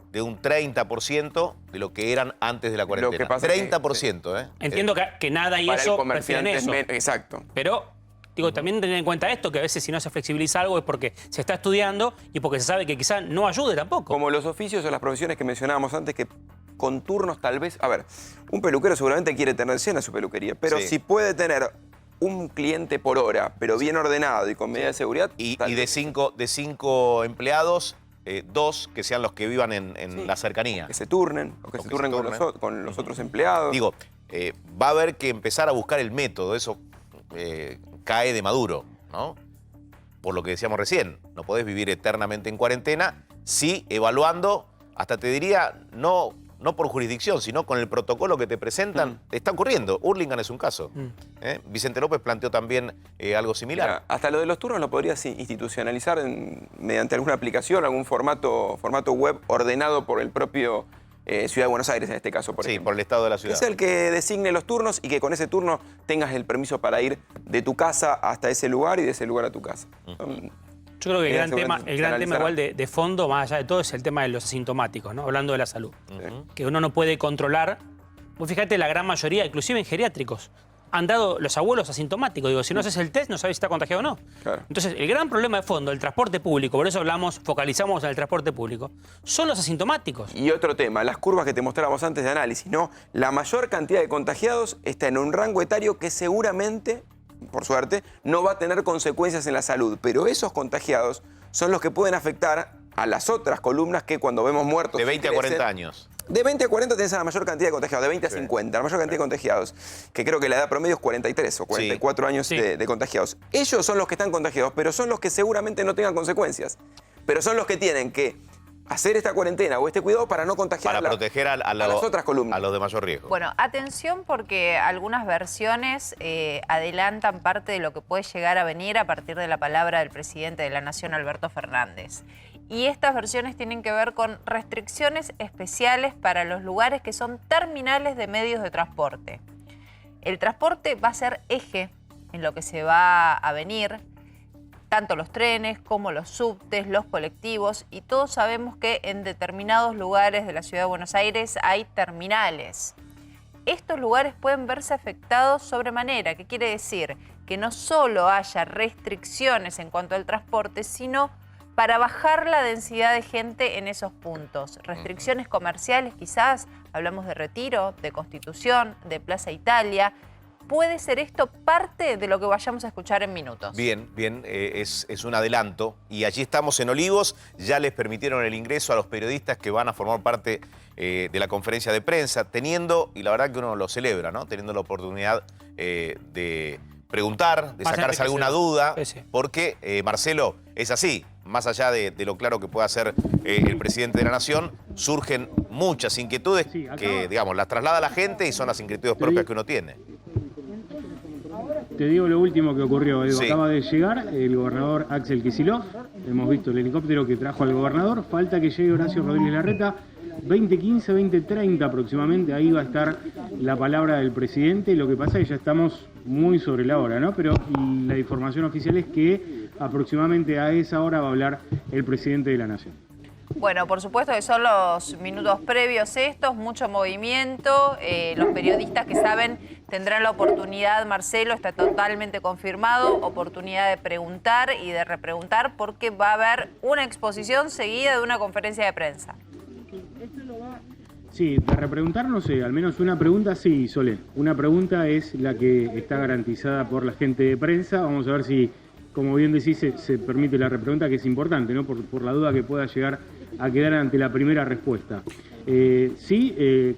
de un 30% de lo que eran antes de la cuarentena. Lo que pasa 30%, Entiendo que nada y para eso el comerciante prefieren eso. Exacto. Pero... digo, también tener en cuenta esto, que a veces si no se flexibiliza algo es porque se está estudiando y porque se sabe que quizá no ayude tampoco. Como los oficios o las profesiones que mencionábamos antes, que con turnos tal vez... A ver, un peluquero seguramente quiere tener llena su peluquería, pero si puede tener un cliente por hora, pero bien ordenado y con medidas de seguridad... Y de cinco empleados, 2 que sean los que vivan en la cercanía. Que se turnen, o que se turnen con los otros empleados. Digo, va a haber que empezar a buscar el método, eso... cae de maduro, ¿no? Por lo que decíamos recién, no podés vivir eternamente en cuarentena, sí evaluando, hasta te diría, no por jurisdicción, sino con el protocolo que te presentan. Está ocurriendo, Hurlingham es un caso. Vicente López planteó también algo similar. Mira, hasta lo de los turnos lo podrías institucionalizar mediante alguna aplicación, algún formato web ordenado por el propio... Ciudad de Buenos Aires en este caso, por ejemplo. Por el estado de la ciudad. Es el que designe los turnos y que con ese turno tengas el permiso para ir de tu casa hasta ese lugar y de ese lugar a tu casa. Son Yo creo que el gran tema analizará. igual de fondo, más allá de todo, es el tema de los asintomáticos, ¿no? Hablando de la salud. Que uno no puede controlar. Vos fíjate, la gran mayoría, inclusive en geriátricos, han dado los abuelos asintomáticos. Digo, si no haces el test, no sabes si está contagiado o no. Claro. Entonces, el gran problema de fondo, el transporte público, por eso focalizamos en el transporte público, son los asintomáticos. Y otro tema, las curvas que te mostrábamos antes de análisis, ¿no? La mayor cantidad de contagiados está en un rango etario que seguramente, por suerte, no va a tener consecuencias en la salud. Pero esos contagiados son los que pueden afectar a las otras columnas que cuando vemos muertos... De 20 a 40 años. De 20 a 40 tenés a la mayor cantidad de contagiados, de 20 a 50, la mayor cantidad de contagiados, que creo que la edad promedio es 43 o 44 años de contagiados. Ellos son los que están contagiados, pero son los que seguramente no tengan consecuencias. Pero son los que tienen que hacer esta cuarentena o este cuidado para no contagiar Para proteger a las otras columnas. A los de mayor riesgo. Bueno, atención porque algunas versiones adelantan parte de lo que puede llegar a venir a partir de la palabra del presidente de la Nación, Alberto Fernández. Y estas versiones tienen que ver con restricciones especiales para los lugares que son terminales de medios de transporte. El transporte va a ser eje en lo que se va a venir, tanto los trenes como los subtes, los colectivos, y todos sabemos que en determinados lugares de la Ciudad de Buenos Aires hay terminales. Estos lugares pueden verse afectados sobremanera, que quiere decir que no solo haya restricciones en cuanto al transporte, sino para bajar la densidad de gente en esos puntos. Restricciones comerciales quizás, hablamos de Retiro, de Constitución, de Plaza Italia. ¿Puede ser esto parte de lo que vayamos a escuchar en minutos? Bien, es un adelanto. Y allí estamos en Olivos. Ya les permitieron el ingreso a los periodistas que van a formar parte de la conferencia de prensa, teniendo, y la verdad que uno lo celebra, ¿no? Teniendo la oportunidad de preguntar, de sacarse alguna duda, porque, Marcelo, es así. Más allá de lo claro que pueda ser el presidente de la Nación, surgen muchas inquietudes que, digamos, las traslada la gente y son las inquietudes propias que uno tiene. Te digo lo último que ocurrió. Acaba de llegar el gobernador Axel Kicillof. Hemos visto el helicóptero que trajo al gobernador. Falta que llegue Horacio Rodríguez Larreta. 20:15, 20:30 aproximadamente. Ahí va a estar la palabra del presidente. Lo que pasa es que ya estamos muy sobre la hora, ¿no? Pero la información oficial es que aproximadamente a esa hora va a hablar el presidente de la Nación. Bueno, por supuesto que son los minutos previos estos, mucho movimiento. Los periodistas que saben tendrán la oportunidad, Marcelo, está totalmente confirmado, oportunidad de preguntar y de repreguntar porque va a haber una exposición seguida de una conferencia de prensa. Sí, de repreguntar no sé, al menos una pregunta sí, Sole. Una pregunta es la que está garantizada por la gente de prensa. Vamos a ver si, como bien decís, se permite la repregunta, que es importante, ¿no? Por la duda que pueda llegar a quedar ante la primera respuesta.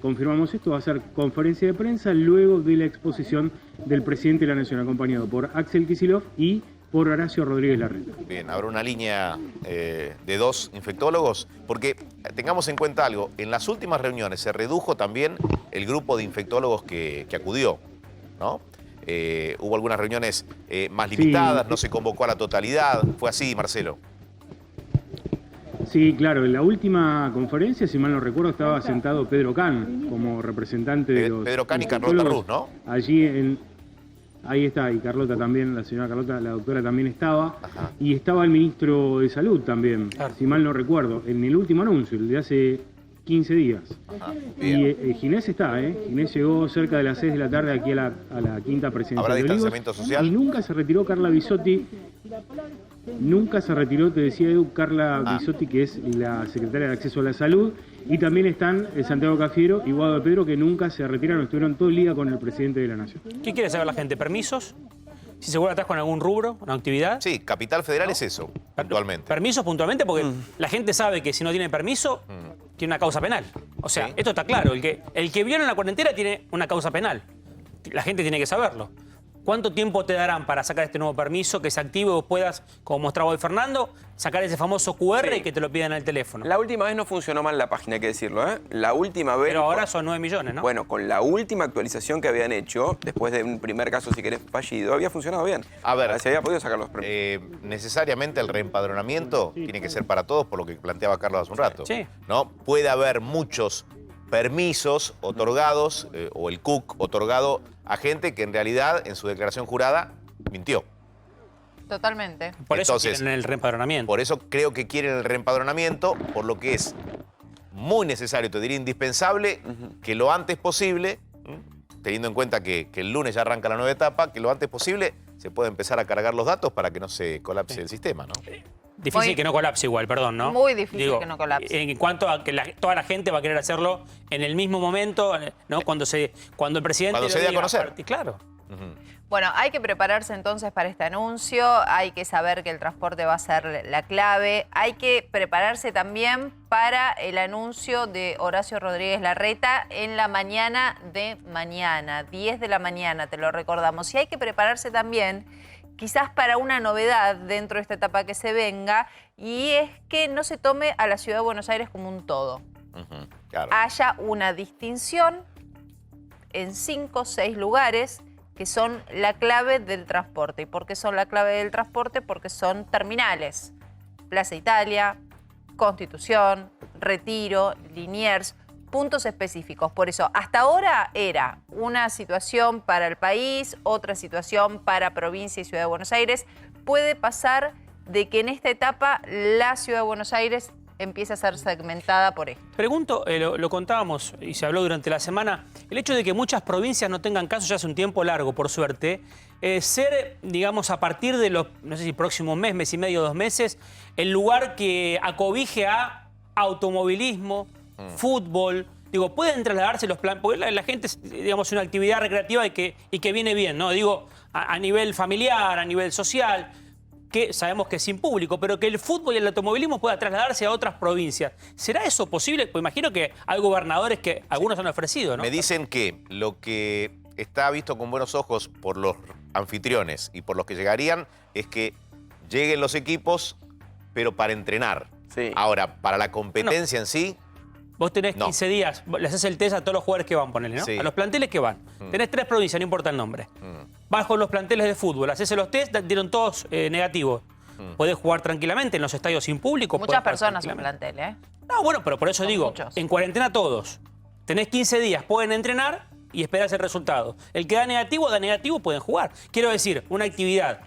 Confirmamos esto, va a ser conferencia de prensa luego de la exposición del presidente de la Nación, acompañado por Axel Kicillof y por Horacio Rodríguez Larreta. Bien, habrá una línea de 2 infectólogos, porque tengamos en cuenta algo, en las últimas reuniones se redujo también el grupo de infectólogos que acudió, ¿no? Hubo algunas reuniones más limitadas, no se convocó a la totalidad, fue así, Marcelo. Sí, claro, en la última conferencia, si mal no recuerdo, estaba sentado Pedro Can como representante de los Pedro Can y Carlota Ruz, ¿no? Allí ahí está, y Carlota también, la señora Carlota, la doctora también estaba. Ajá. Y estaba el ministro de Salud también, si mal no recuerdo, en el último anuncio, el de hace 15 días. Ajá, y Ginés está, Ginés llegó cerca de las 6 de la tarde aquí a la quinta presidencia. ¿Habrá de distanciamiento Olivos, social? Y nunca se retiró Carla Bisotti. Nunca se retiró, te decía Edu, Carla Bisotti, que es la secretaria de Acceso a la Salud, y también están Santiago Cafiero y Guado de Pedro, que nunca se retiraron, estuvieron todo el día con el presidente de la Nación. ¿Qué quiere saber la gente? ¿Permisos? ¿Si se vuelve atrás con algún rubro, una actividad? Sí, Capital Federal es eso, puntualmente. ¿Permisos puntualmente? Porque la gente sabe que si no tiene permiso, tiene una causa penal. O sea, esto está claro, el que viola la cuarentena tiene una causa penal. La gente tiene que saberlo. ¿Cuánto tiempo te darán para sacar este nuevo permiso, que se active o puedas, como mostraba hoy Fernando, sacar ese famoso QR y que te lo pidan en el teléfono? La última vez no funcionó mal la página, hay que decirlo, ¿eh? La última vez... Pero ahora son 9 millones, ¿no? Bueno, con la última actualización que habían hecho, después de un primer caso, si querés, fallido, había funcionado bien. A ver, se había podido sacar los permisos. Necesariamente el reempadronamiento tiene que ser para todos, por lo que planteaba Carlos hace un rato. Sí. ¿No? Puede haber muchos permisos otorgados, o el CUC otorgado a gente que en realidad en su declaración jurada mintió. Totalmente. Por eso Entonces, quieren el reempadronamiento. Por eso creo que quieren el reempadronamiento, por lo que es muy necesario, te diría indispensable, que lo antes posible, teniendo en cuenta que el lunes ya arranca la nueva etapa, que lo antes posible se pueda empezar a cargar los datos para que no se colapse el sistema, ¿no? Difícil que no colapse igual, perdón, ¿no? Muy difícil que no colapse. En cuanto a que toda la gente va a querer hacerlo en el mismo momento, ¿no? Cuando el presidente... Cuando se dé a conocer. Claro. Bueno, hay que prepararse entonces para este anuncio, hay que saber que el transporte va a ser la clave, hay que prepararse también para el anuncio de Horacio Rodríguez Larreta en la mañana de mañana, 10 de la mañana, te lo recordamos. Y hay que prepararse también quizás para una novedad dentro de esta etapa que se venga, y es que no se tome a la Ciudad de Buenos Aires como un todo. Claro. Haya una distinción en 5 o 6 lugares que son la clave del transporte. ¿Y por qué son la clave del transporte? Porque son terminales. Plaza Italia, Constitución, Retiro, Liniers, puntos específicos. Por eso, hasta ahora era una situación para el país, otra situación para provincia y Ciudad de Buenos Aires. Puede pasar de que en esta etapa la Ciudad de Buenos Aires empiece a ser segmentada por esto. Pregunto, lo contábamos y se habló durante la semana, el hecho de que muchas provincias no tengan casos ya hace un tiempo largo, por suerte, ser, digamos, a partir de los, no sé si próximo mes y medio, 2 meses, el lugar que acobije a automovilismo, fútbol, digo, pueden trasladarse los planes, porque la gente es, digamos, una actividad recreativa y que viene bien, ¿no? Digo, a nivel familiar, a nivel social, que sabemos que es sin público, pero que el fútbol y el automovilismo pueda trasladarse a otras provincias. ¿Será eso posible? Pues imagino que hay gobernadores que algunos han ofrecido, ¿no? Me dicen que lo que está visto con buenos ojos por los anfitriones y por los que llegarían es que lleguen los equipos, pero para entrenar. Sí. Ahora, para la competencia en sí, Vos tenés No. 15 días, le haces el test a todos los jugadores que van, ponele, ¿no? Sí. A los planteles que van. Tenés 3 provincias, no importa el nombre. Vas con los planteles de fútbol, haces los test, dieron todos negativos. Podés jugar tranquilamente en los estadios sin público. Muchas podés jugar personas son tranquilamente. plantel, ¿eh? No, bueno, pero por eso Son digo, muchos. en cuarentena todos. Tenés 15 días, pueden entrenar y esperar el resultado. El que da negativo, pueden jugar. Quiero decir, una actividad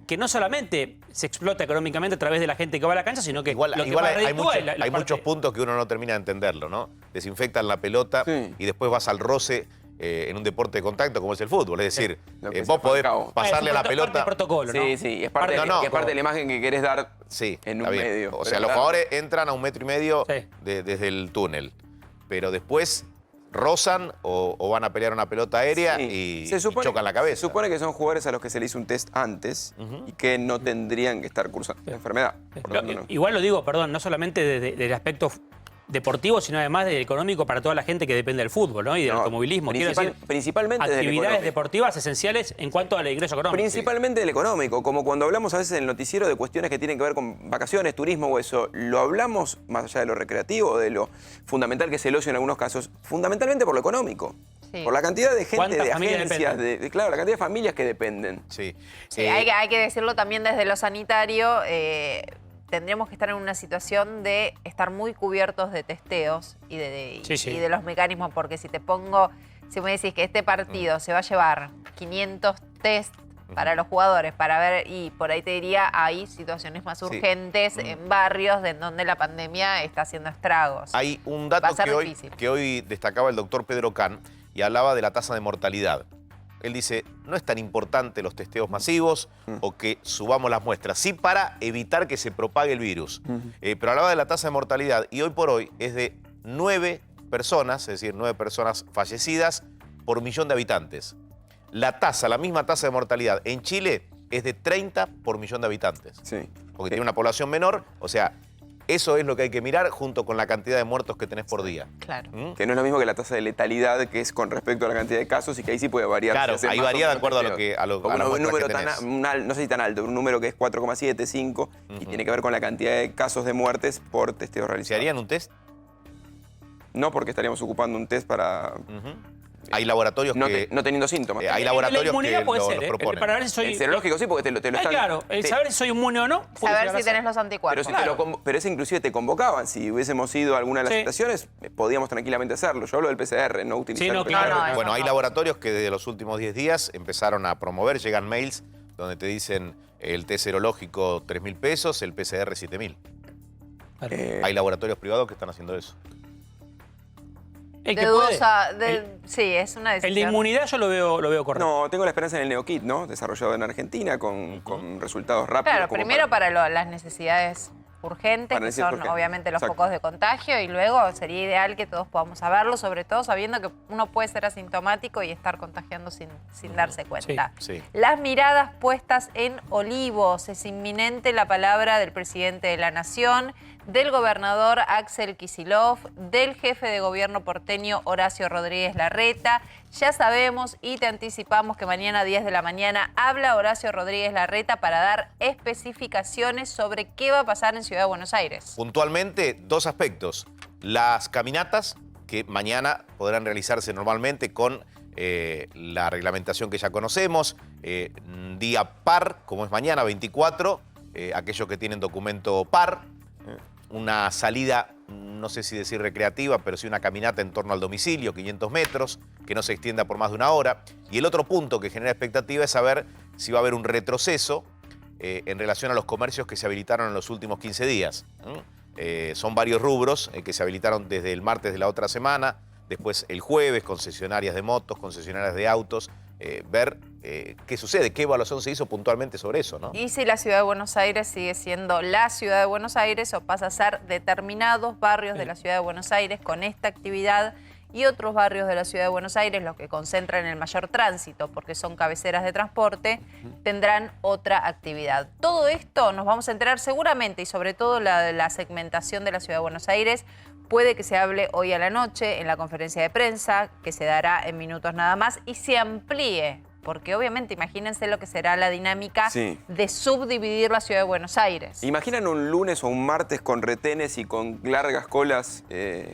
que no solamente se explota económicamente a través de la gente que va a la cancha, sino que igual lo que hay, más reditúa es la hay parte- muchos puntos que uno no termina de entenderlo, ¿no? Desinfectan la pelota Sí. y después vas al roce en un deporte de contacto como es el fútbol. Es decir, Lo que vos se podés Falcao. pasarle a la parte del pelota. protocolo, ¿no? Sí, sí, es parte, No, no, que es parte de la imagen que querés dar Sí, en está un bien. medio. O Pero sea, los claro. jugadores entran a 1,5 metros Sí. desde el túnel, pero después rozan o van a pelear una pelota aérea Sí. y Se supone- chocan la cabeza. Se supone que son jugadores a los que se le hizo un test antes y que no tendrían que estar cursando la enfermedad. Por lo tanto, no. Igual lo digo, perdón, no solamente del aspecto deportivo, sino además del económico para toda la gente que depende del fútbol, ¿no? Y del No, automovilismo. Quiero decir, principalmente desde el actividades económico. deportivas esenciales en cuanto al ingreso económico. Principalmente del económico, como cuando hablamos a veces en el noticiero de cuestiones que tienen que ver con vacaciones, turismo o eso, lo hablamos más allá de lo recreativo, de lo fundamental que es el ocio en algunos casos, fundamentalmente por lo económico. Sí. Por la cantidad de gente, ¿Cuántas de familias agencias, dependen? claro, la cantidad de familias que dependen. Sí. Sí, hay que decirlo también desde lo sanitario. Tendríamos que estar en una situación de estar muy cubiertos de testeos y Sí. y de los mecanismos, porque si me decís que este partido se va a llevar 500 test para los jugadores, para ver, y por ahí te diría, hay situaciones más urgentes en barrios en donde la pandemia está haciendo estragos. Hay un Va dato a ser que hoy, difícil. que hoy destacaba el doctor Pedro Can y hablaba de la tasa de mortalidad. Él dice, no es tan importante los testeos masivos o que subamos las muestras, sí para evitar que se propague el virus. Pero hablaba de la tasa de mortalidad y hoy por hoy es de 9 personas, es decir, 9 personas fallecidas por 1.000.000 de habitantes. La misma tasa de mortalidad en Chile es de 30 por 1.000.000 de habitantes. Sí. Porque tiene una población menor, o sea, eso es lo que hay que mirar junto con la cantidad de muertos que tenés por día. Claro. Que no es lo mismo que la tasa de letalidad, que es con respecto a la cantidad de casos y que ahí sí puede variar. Claro, si hace ahí más o varía de menos acuerdo a lo testeos. que- a lo- Porque a las un muestras número que tenés. no sé si tan alto, pero un número que es 4,7, 5, y tiene que ver con la cantidad de casos de muertes por testeos ¿Se realizados. harían un test? No, porque estaríamos ocupando un test para Hay laboratorios no, que... no teniendo síntomas. hay La laboratorios inmunidad que puede lo ser, proponen. para ver si soy... El serológico sí, porque te lo están... claro, el te- saber si soy inmune o no. puede Saber llegar a si ser. tenés los Pero, anticuerpos. si te lo pero ese inclusive te convocaban. Si hubiésemos ido a alguna de las Sí. estaciones, podíamos tranquilamente hacerlo. Yo hablo del PCR, no utilizar Sí, no, el PCR. claro. No, Bueno, eso hay no. laboratorios que desde los últimos 10 días empezaron a promover, llegan mails donde te dicen el test serológico 3.000 pesos, el PCR 7.000. Hay laboratorios privados que están haciendo eso. El que puede. Sí, es una decisión. El de inmunidad yo lo veo correcto. No, tengo la esperanza en el NeoKit, ¿no? Desarrollado en Argentina con resultados rápidos. Claro, primero para las necesidades urgentes, que son obviamente los focos de contagio, y luego sería ideal que todos podamos saberlo, sobre todo sabiendo que uno puede ser asintomático y estar contagiando sin darse cuenta. Sí. Las miradas puestas en Olivos. Es inminente la palabra del presidente de la Nación, del gobernador Axel Kicillof, del jefe de gobierno porteño Horacio Rodríguez Larreta. Ya sabemos y te anticipamos que mañana a 10 de la mañana habla Horacio Rodríguez Larreta para dar especificaciones sobre qué va a pasar en Ciudad de Buenos Aires. Puntualmente, dos aspectos. Las caminatas, que mañana podrán realizarse normalmente con la reglamentación que ya conocemos, día par, como es mañana, 24, aquellos que tienen documento par, una salida, no sé si decir recreativa, pero sí una caminata en torno al domicilio, 500 metros, que no se extienda por más de una hora. Y el otro punto que genera expectativa es saber si va a haber un retroceso en relación a los comercios que se habilitaron en los últimos 15 días. Son varios rubros que se habilitaron desde el martes de la otra semana, después el jueves, concesionarias de motos, concesionarias de autos, ver qué sucede, qué evaluación se hizo puntualmente sobre eso, ¿no? Y si la Ciudad de Buenos Aires sigue siendo la Ciudad de Buenos Aires o pasa a ser determinados barrios de la Ciudad de Buenos Aires con esta actividad y otros barrios de la Ciudad de Buenos Aires, los que concentran el mayor tránsito porque son cabeceras de transporte, tendrán otra actividad. Todo esto nos vamos a enterar seguramente, y sobre todo la segmentación de la Ciudad de Buenos Aires, puede que se hable hoy a la noche en la conferencia de prensa, que se dará en minutos nada más, y se amplíe, porque obviamente imagínense lo que será la dinámica de subdividir la Ciudad de Buenos Aires. ¿Imaginan un lunes o un martes con retenes y con largas colas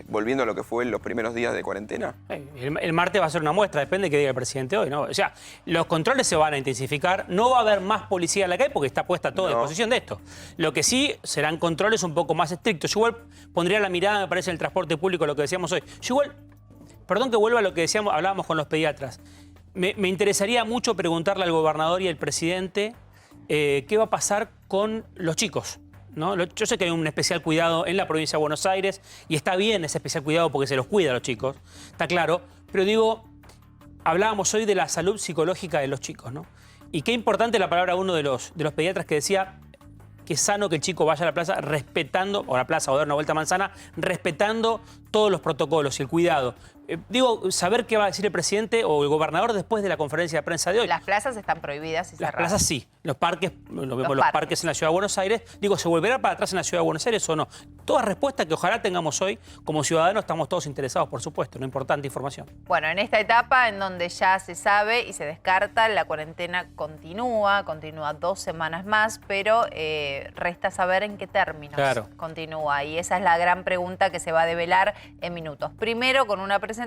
volviendo a lo que fue en los primeros días de cuarentena? El martes va a ser una muestra, depende de qué diga el presidente hoy, ¿no? O sea, los controles se van a intensificar, no va a haber más policía en la calle porque está puesta toda a disposición de esto. Lo que sí serán controles un poco más estrictos. Yo igual pondría la mirada, me parece, en el transporte público, lo que decíamos hoy. Yo igual, perdón que vuelva a lo que decíamos, hablábamos con los pediatras. Me interesaría mucho preguntarle al gobernador y al presidente qué va a pasar con los chicos, ¿no? Yo sé que hay un especial cuidado en la provincia de Buenos Aires y está bien ese especial cuidado porque se los cuida a los chicos, está claro, pero digo, hablábamos hoy de la salud psicológica de los chicos, ¿no? Y qué importante la palabra uno de los pediatras que decía que es sano que el chico vaya a la plaza respetando, o a la plaza o dar una vuelta a manzana, respetando todos los protocolos y el cuidado. Digo, saber qué va a decir el presidente o el gobernador después de la conferencia de prensa de hoy. Las plazas están prohibidas y cerradas. Las plazas sí, los parques en la Ciudad de Buenos Aires. Digo, ¿se volverá para atrás en la Ciudad de Buenos Aires o no? Toda respuesta que ojalá tengamos hoy. Como ciudadanos estamos todos interesados, por supuesto, una importante información. Bueno, en esta etapa en donde ya se sabe y se descarta, la cuarentena continúa 2 semanas más, pero resta saber en qué términos continúa. Y esa es la gran pregunta que se va a develar en minutos. Primero con una presentación,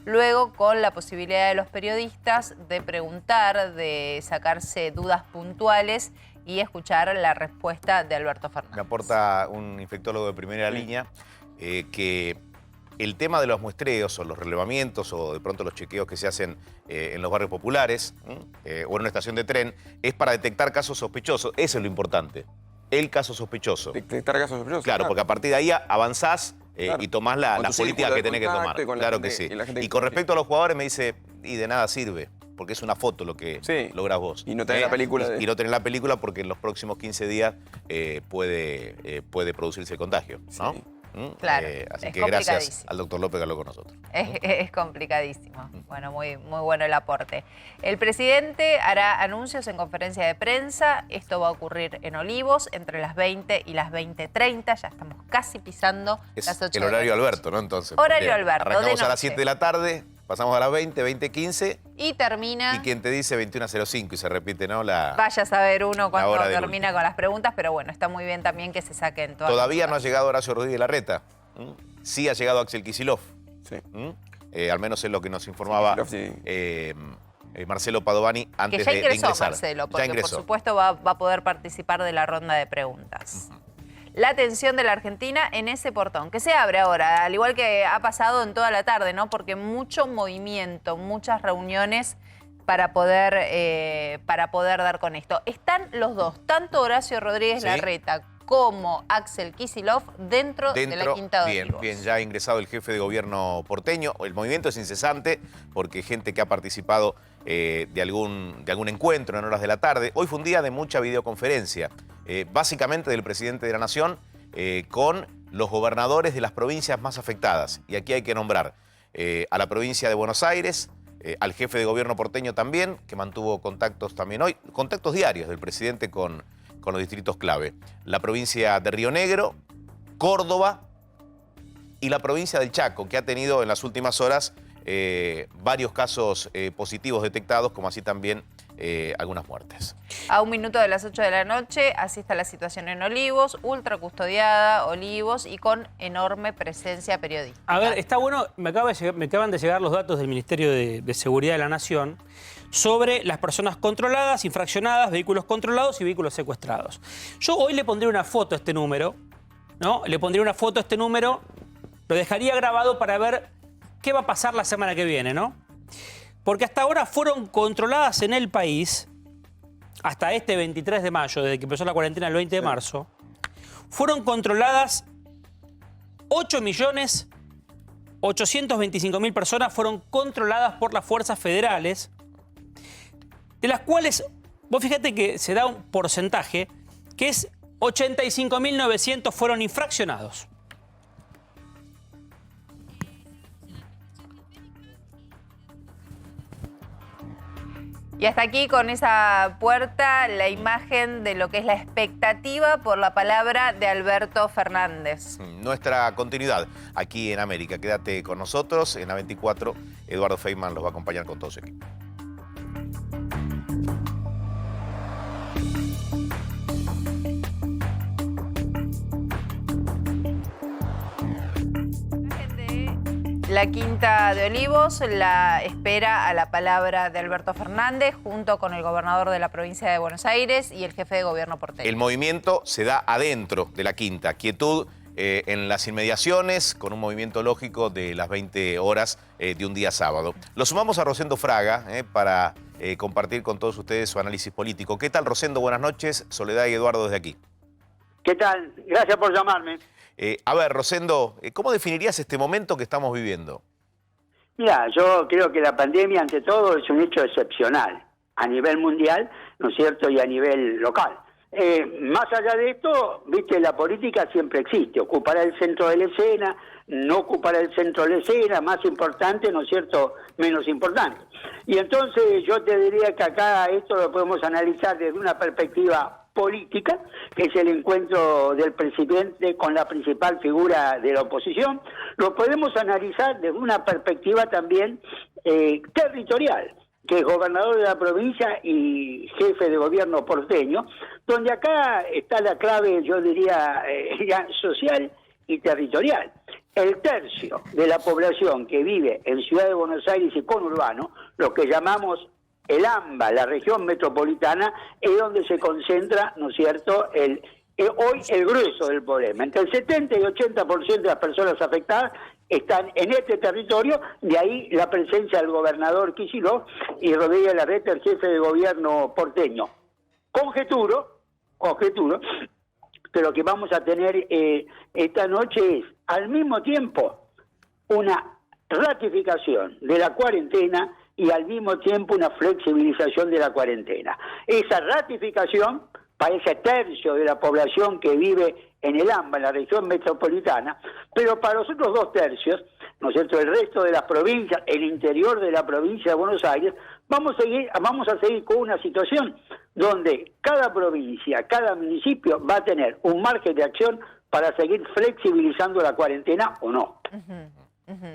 luego con la posibilidad de los periodistas de preguntar, de sacarse dudas puntuales y escuchar la respuesta de Alberto Fernández. Me aporta un infectólogo de primera línea que el tema de los muestreos o los relevamientos o de pronto los chequeos que se hacen en los barrios populares o en una estación de tren es para detectar casos sospechosos. Eso es lo importante, el caso sospechoso. Detectar casos sospechosos. Claro, porque a partir de ahí avanzás y tomás la política que tenés que tomar. Claro que sí. Y con respecto a los jugadores me dice, y de nada sirve, porque es una foto lo que lográs vos. Y no tenés la película. Y no tenés la película porque en los próximos 15 días puede producirse el contagio, ¿no? Claro, así que gracias al doctor López que habló con nosotros. Es complicadísimo. Bueno, muy bueno el aporte. El presidente hará anuncios en conferencia de prensa. Esto va a ocurrir en Olivos entre las 20 y las 20:30. Ya estamos casi pisando las 8 el horario Alberto, ¿no? Entonces, horario Alberto. Arrancamos a las 7 de la tarde, pasamos a las 20:15. Y termina... Y quien te dice 21:05 y se repite, ¿no? Vaya a saber uno cuando termina con las preguntas, pero bueno, está muy bien también que se saquen todas. Todavía no ha llegado Horacio Rodríguez Larreta. Sí ha llegado Axel Kicillof. Sí. Al menos es lo que nos informaba Marcelo Padovani antes de ingresar. Que ya ingresó Marcelo, porque por supuesto va a poder participar de la ronda de preguntas. La atención de la Argentina en ese portón, que se abre ahora, al igual que ha pasado en toda la tarde, ¿no? Porque mucho movimiento, muchas reuniones para poder dar con esto. Están los dos, tanto Horacio Rodríguez Larreta como Axel Kicillof dentro de la Quinta de Olivos. Bien, ya ha ingresado el jefe de gobierno porteño. El movimiento es incesante porque gente que ha participado de algún encuentro en horas de la tarde. Hoy fue un día de mucha videoconferencia, básicamente del presidente de la Nación con los gobernadores de las provincias más afectadas. Y aquí hay que nombrar a la provincia de Buenos Aires, al jefe de gobierno porteño también, que mantuvo contactos también hoy, contactos diarios del presidente con los distritos clave. La provincia de Río Negro, Córdoba y la provincia del Chaco, que ha tenido en las últimas horas varios casos positivos detectados, como así también algunas muertes. A 1 minuto de las 8 de la noche, así está la situación en Olivos, ultra custodiada, Olivos, y con enorme presencia periodística. A ver, está bueno, me acaban de llegar los datos del Ministerio de Seguridad de la Nación sobre las personas controladas, infraccionadas, vehículos controlados y vehículos secuestrados. Yo hoy le pondré una foto a este número, ¿no? Le pondré una foto a este número, lo dejaría grabado para ver qué va a pasar la semana que viene, ¿no? Porque hasta ahora fueron controladas en el país, hasta este 23 de mayo, desde que empezó la cuarentena el 20 de marzo, fueron controladas 8.825.000 personas fueron controladas por las fuerzas federales, de las cuales, vos fíjate que se da un porcentaje, que es 85.900 fueron infraccionados. Y hasta aquí, con esa puerta, la imagen de lo que es la expectativa por la palabra de Alberto Fernández. Nuestra continuidad aquí en América. Quédate con nosotros. En A24, Eduardo Feynman los va a acompañar con todo su equipo. La Quinta de Olivos la espera a la palabra de Alberto Fernández junto con el gobernador de la provincia de Buenos Aires y el jefe de gobierno porteño. El movimiento se da adentro de la Quinta. Quietud en las inmediaciones, con un movimiento lógico de las 20 horas de un día sábado. Lo sumamos a Rosendo Fraga para compartir con todos ustedes su análisis político. ¿Qué tal, Rosendo? Buenas noches. Soledad y Eduardo desde aquí. ¿Qué tal? Gracias por llamarme. A ver, Rosendo, ¿cómo definirías este momento que estamos viviendo? Mira, yo creo que la pandemia, ante todo, es un hecho excepcional a nivel mundial, ¿no es cierto?, y a nivel local. Más allá de esto, viste, la política siempre existe, ocupará el centro de la escena, no ocupará el centro de la escena, más importante, ¿no es cierto?, menos importante. Y entonces yo te diría que acá esto lo podemos analizar desde una perspectiva política, que es el encuentro del presidente con la principal figura de la oposición. Lo podemos analizar desde una perspectiva también territorial, que es gobernador de la provincia y jefe de gobierno porteño, donde acá está la clave, yo diría, social y territorial. El tercio de la población que vive en Ciudad de Buenos Aires y conurbano, lo que llamamos el AMBA, la región metropolitana, es donde se concentra, ¿no es cierto?, hoy el grueso del problema. Entre el 70 y 80% de las personas afectadas están en este territorio, de ahí la presencia del gobernador Kicillof y Rodríguez Larreta, el jefe de gobierno porteño. Conjeturo, que lo que vamos a tener esta noche es, al mismo tiempo, una ratificación de la cuarentena y al mismo tiempo una flexibilización de la cuarentena. Esa ratificación para ese tercio de la población que vive en el AMBA, en la región metropolitana, pero para los otros 2 tercios, ¿no es cierto?, el resto de las provincias, el interior de la provincia de Buenos Aires, vamos a seguir con una situación donde cada provincia, cada municipio va a tener un margen de acción para seguir flexibilizando la cuarentena o no.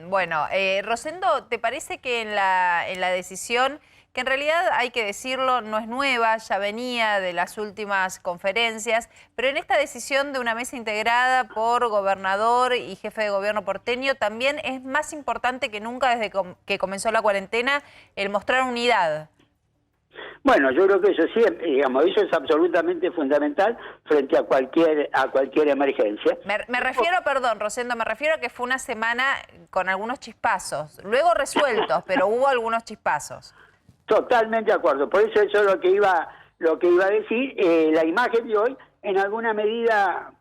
Bueno, Rosendo, ¿te parece que en la decisión, que en realidad hay que decirlo, no es nueva, ya venía de las últimas conferencias, pero en esta decisión de una mesa integrada por gobernador y jefe de gobierno porteño, también es más importante que nunca desde que comenzó la cuarentena el mostrar unidad? Bueno, yo creo que eso sí, digamos, eso es absolutamente fundamental frente a cualquier emergencia. Me refiero, perdón, Rosendo, me refiero a que fue una semana con algunos chispazos, luego resueltos, pero hubo algunos chispazos. Totalmente de acuerdo. Por eso es lo que iba a decir. La imagen de hoy, en alguna medida,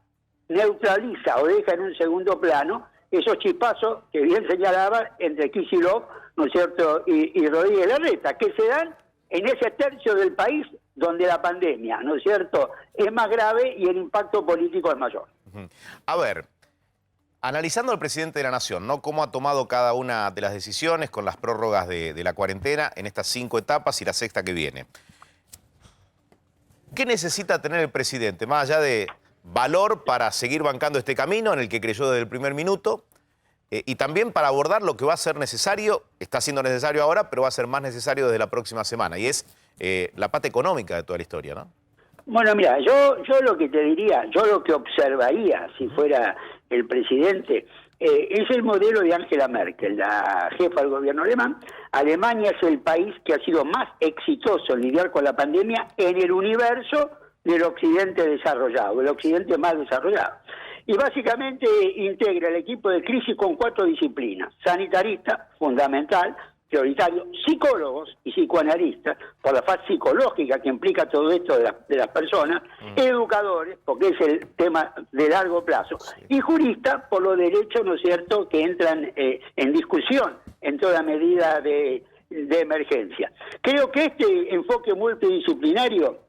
neutraliza o deja en un segundo plano esos chispazos que bien señalaba entre Kicillof, ¿no es cierto?, y Rodríguez Larreta, que se dan en ese tercio del país donde la pandemia, ¿no es cierto?, es más grave y el impacto político es mayor. A ver, analizando al presidente de la Nación, ¿no?, cómo ha tomado cada una de las decisiones con las prórrogas de la cuarentena en estas 5 etapas y la sexta que viene. ¿Qué necesita tener el presidente, más allá de valor para seguir bancando este camino en el que creyó desde el primer minuto y también para abordar lo que va a ser necesario, está siendo necesario ahora, pero va a ser más necesario desde la próxima semana, y es la parte económica de toda la historia, ¿no? Bueno, mira, yo lo que te diría, yo lo que observaría si fuera el presidente, es el modelo de Angela Merkel, la jefa del gobierno alemán. Alemania es el país que ha sido más exitoso en lidiar con la pandemia en el universo del occidente desarrollado, el occidente más desarrollado. Y básicamente integra el equipo de crisis con 4 disciplinas: sanitarista, fundamental, prioritario, psicólogos y psicoanalistas, por la fase psicológica que implica todo esto de las personas, educadores, porque es el tema de largo plazo, y juristas, por los derechos, ¿no es cierto?, que entran en discusión en toda medida de emergencia. Creo que este enfoque multidisciplinario,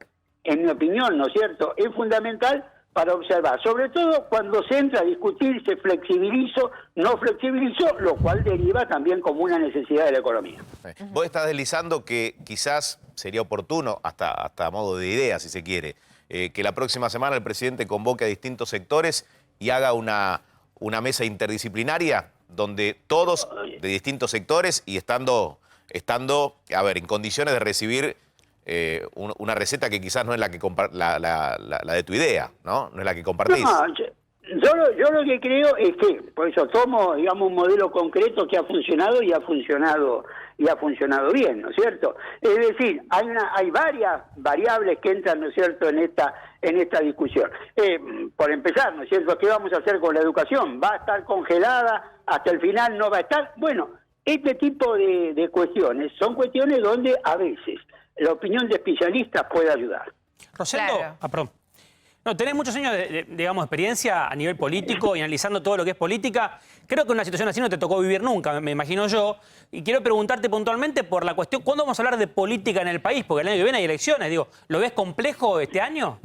en mi opinión, ¿no es cierto?, es fundamental para observar, sobre todo cuando se entra a discutir si flexibilizo, no flexibilizo, lo cual deriva también como una necesidad de la economía. Vos estás deslizando que quizás sería oportuno, hasta a modo de idea, si se quiere, que la próxima semana el presidente convoque a distintos sectores y haga una mesa interdisciplinaria donde todos de distintos sectores y estando a ver, en condiciones de recibir una receta que quizás no es la que la de tu idea, ¿no? No es la que compartís. No, yo lo que creo es que, por eso tomo, digamos, un modelo concreto que ha funcionado y ha funcionado bien, ¿no es cierto? Es decir, hay varias variables que entran, ¿no es cierto?, en esta discusión. Por empezar, ¿no es cierto?, ¿qué vamos a hacer con la educación? ¿Va a estar congelada hasta el final? ¿No va a estar? Bueno, este tipo de cuestiones son cuestiones donde a veces la opinión de especialistas puede ayudar. Rosendo, Claro. perdón. No, tenés muchos años digamos, experiencia a nivel político y analizando todo lo que es política. Creo que una situación así no te tocó vivir nunca, me imagino yo. Y quiero preguntarte puntualmente por la cuestión, ¿cuándo vamos a hablar de política en el país? Porque el año que viene hay elecciones. Digo, ¿lo ves complejo este año?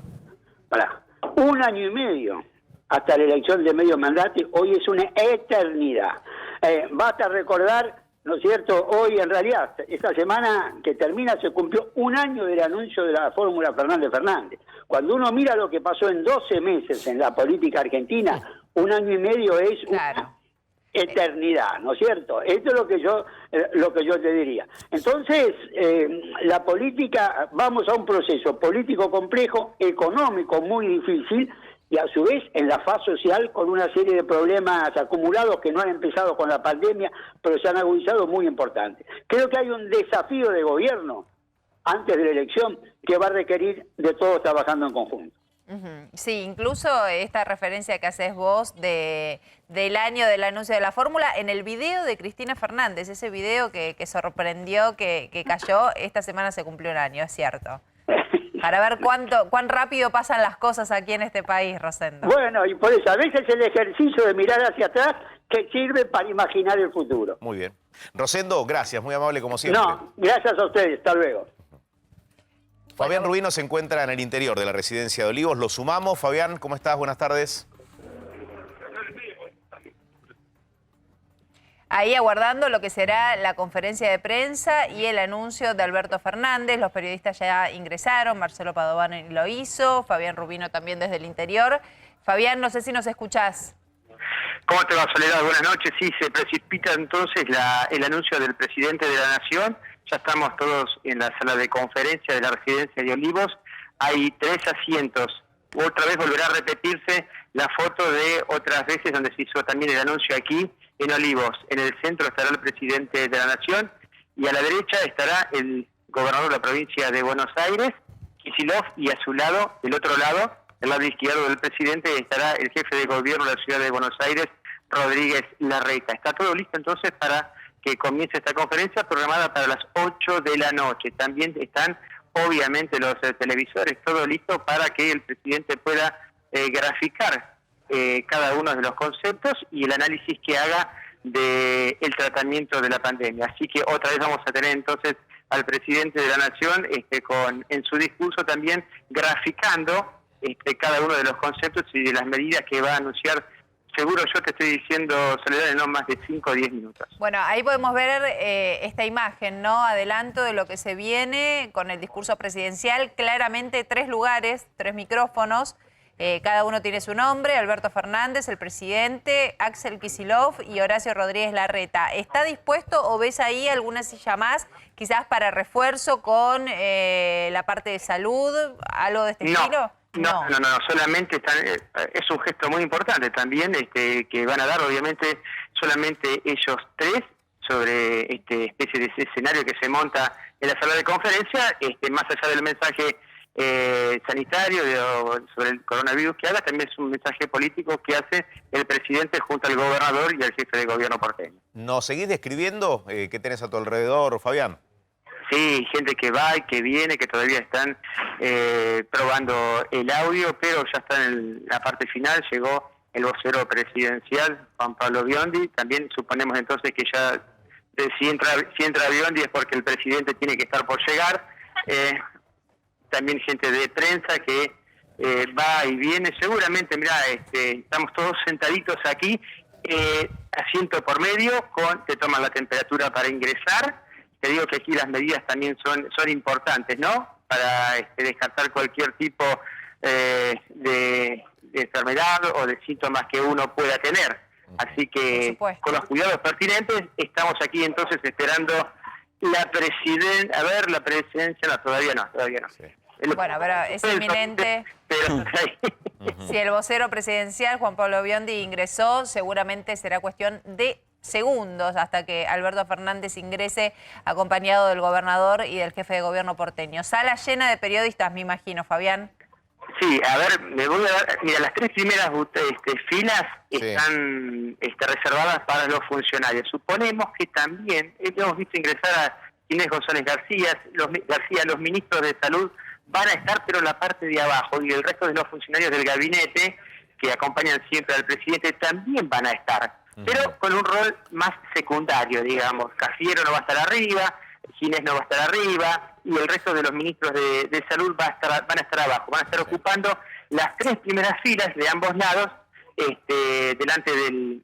Pará, 1 año y medio hasta la elección de medio mandato, hoy es una eternidad. Basta recordar, ¿no es cierto?, hoy en realidad, esta semana que termina, se cumplió 1 año del anuncio de la fórmula Fernández-Fernández. Cuando uno mira lo que pasó en 12 meses en la política argentina, 1 año y medio es una eternidad, ¿no es cierto? Esto es lo que yo te diría. Entonces, la política, vamos a un proceso político complejo, económico muy difícil, y a su vez en la faz social con una serie de problemas acumulados que no han empezado con la pandemia, pero se han agudizado muy importantes. Creo que hay un desafío de gobierno antes de la elección que va a requerir de todos trabajando en conjunto. Sí, incluso esta referencia que haces vos del año del anuncio de la fórmula, en el video de Cristina Fernández, ese video que sorprendió, que cayó, esta semana se cumplió 1 año, es cierto. Para ver cuán rápido pasan las cosas aquí en este país, Rosendo. Bueno, y por eso a veces el ejercicio de mirar hacia atrás que sirve para imaginar el futuro. Muy bien. Rosendo, gracias, muy amable como siempre. No, gracias a ustedes, hasta luego. Fabián Rubino se encuentra en el interior de la residencia de Olivos. Lo sumamos. Fabián, ¿cómo estás? Buenas tardes. Ahí aguardando lo que será la conferencia de prensa y el anuncio de Alberto Fernández. Los periodistas ya ingresaron, Marcelo Padovani lo hizo, Fabián Rubino también desde el interior. Fabián, no sé si nos escuchás. ¿Cómo te va, Soledad? Buenas noches. Sí, se precipita entonces el anuncio del presidente de la Nación. Ya estamos todos en la sala de conferencia de la residencia de Olivos. Hay 3 asientos. Otra vez volverá a repetirse la foto de otras veces donde se hizo también el anuncio aquí en Olivos. En el centro estará el presidente de la Nación y a la derecha estará el gobernador de la provincia de Buenos Aires, Kicillof, y a su lado, del otro lado, del lado izquierdo del presidente, estará el jefe de gobierno de la ciudad de Buenos Aires, Rodríguez Larreta. Está todo listo entonces para que comience esta conferencia programada para las 8 de la noche. También están, obviamente, los televisores, todo listo para que el presidente pueda graficar cada uno de los conceptos y el análisis que haga del tratamiento de la pandemia. Así que otra vez vamos a tener entonces al presidente de la Nación en su discurso también graficando cada uno de los conceptos y de las medidas que va a anunciar. Seguro yo te estoy diciendo, Soledad, en no más de 5 o 10 minutos. Bueno, ahí podemos ver esta imagen, ¿no? Adelanto de lo que se viene con el discurso presidencial. Claramente 3 lugares, 3 micrófonos. Cada uno tiene su nombre: Alberto Fernández, el presidente, Axel Kicillof y Horacio Rodríguez Larreta. ¿Está dispuesto o ves ahí alguna silla más, quizás para refuerzo con la parte de salud, algo de este estilo? No, solamente es un gesto muy importante también que van a dar, obviamente, solamente ellos 3 sobre especie de escenario que se monta en la sala de conferencia, más allá del mensaje sanitario sobre el coronavirus que haga, también es un mensaje político que hace el presidente junto al gobernador y al jefe de gobierno porteño. ¿Nos seguís describiendo qué tenés a tu alrededor, Fabián? Sí, gente que va y que viene, que todavía están probando el audio, pero ya está en la parte final. Llegó el vocero presidencial, Juan Pablo Biondi. También suponemos entonces que ya si entra Biondi es porque el presidente tiene que estar por llegar. También gente de prensa que va y viene. Seguramente, mirá, estamos todos sentaditos aquí, asiento por medio, te toman la temperatura para ingresar. Te digo que aquí las medidas también son importantes, ¿no? Para descartar cualquier tipo de enfermedad o de síntomas que uno pueda tener. Así que con los cuidados pertinentes estamos aquí entonces esperando la presidencia. A ver, la presidencia, no, todavía no. Sí. Bueno, pero es inminente. Si el vocero presidencial, Juan Pablo Biondi, ingresó, seguramente será cuestión de segundos hasta que Alberto Fernández ingrese acompañado del gobernador y del jefe de gobierno porteño. Sala llena de periodistas, me imagino, Fabián. Sí, a ver, me voy a dar... Mira, las 3 primeras filas están reservadas para los funcionarios. Suponemos que también hemos visto ingresar a Inés González García, los ministros de Salud van a estar, pero en la parte de abajo, y el resto de los funcionarios del gabinete que acompañan siempre al presidente también van a estar. Pero con un rol más secundario, digamos. Cafiero no va a estar arriba, Ginés no va a estar arriba, y el resto de los ministros de salud van a estar abajo. Van a estar ocupando las 3 primeras filas de ambos lados, delante del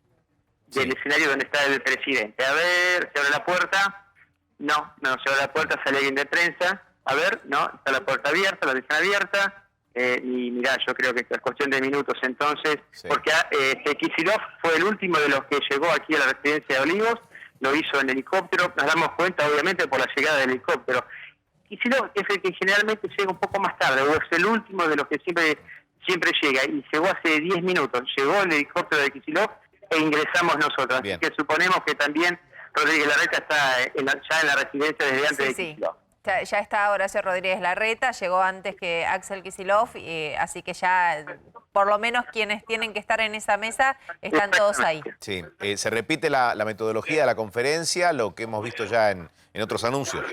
escenario donde está el presidente. A ver, ¿se abre la puerta? No, se abre la puerta, sale alguien de prensa. A ver, no, está la puerta abierta, la dejan abierta. Y mirá, yo creo que es cuestión de minutos entonces, porque Kicillof fue el último de los que llegó aquí a la residencia de Olivos, lo hizo en helicóptero, nos damos cuenta obviamente por la llegada del helicóptero. Kicillof es el que generalmente llega un poco más tarde, o es el último de los que siempre llega, y llegó hace 10 minutos, llegó el helicóptero de Kicillof e ingresamos nosotros. Bien. Así que suponemos que también Rodríguez Larreta está ya en la residencia desde antes de Kicillof. Ya está Horacio Rodríguez Larreta, llegó antes que Axel Kicillof, así que ya por lo menos quienes tienen que estar en esa mesa están todos ahí. Sí, se repite la metodología de la conferencia, lo que hemos visto ya en otros anuncios.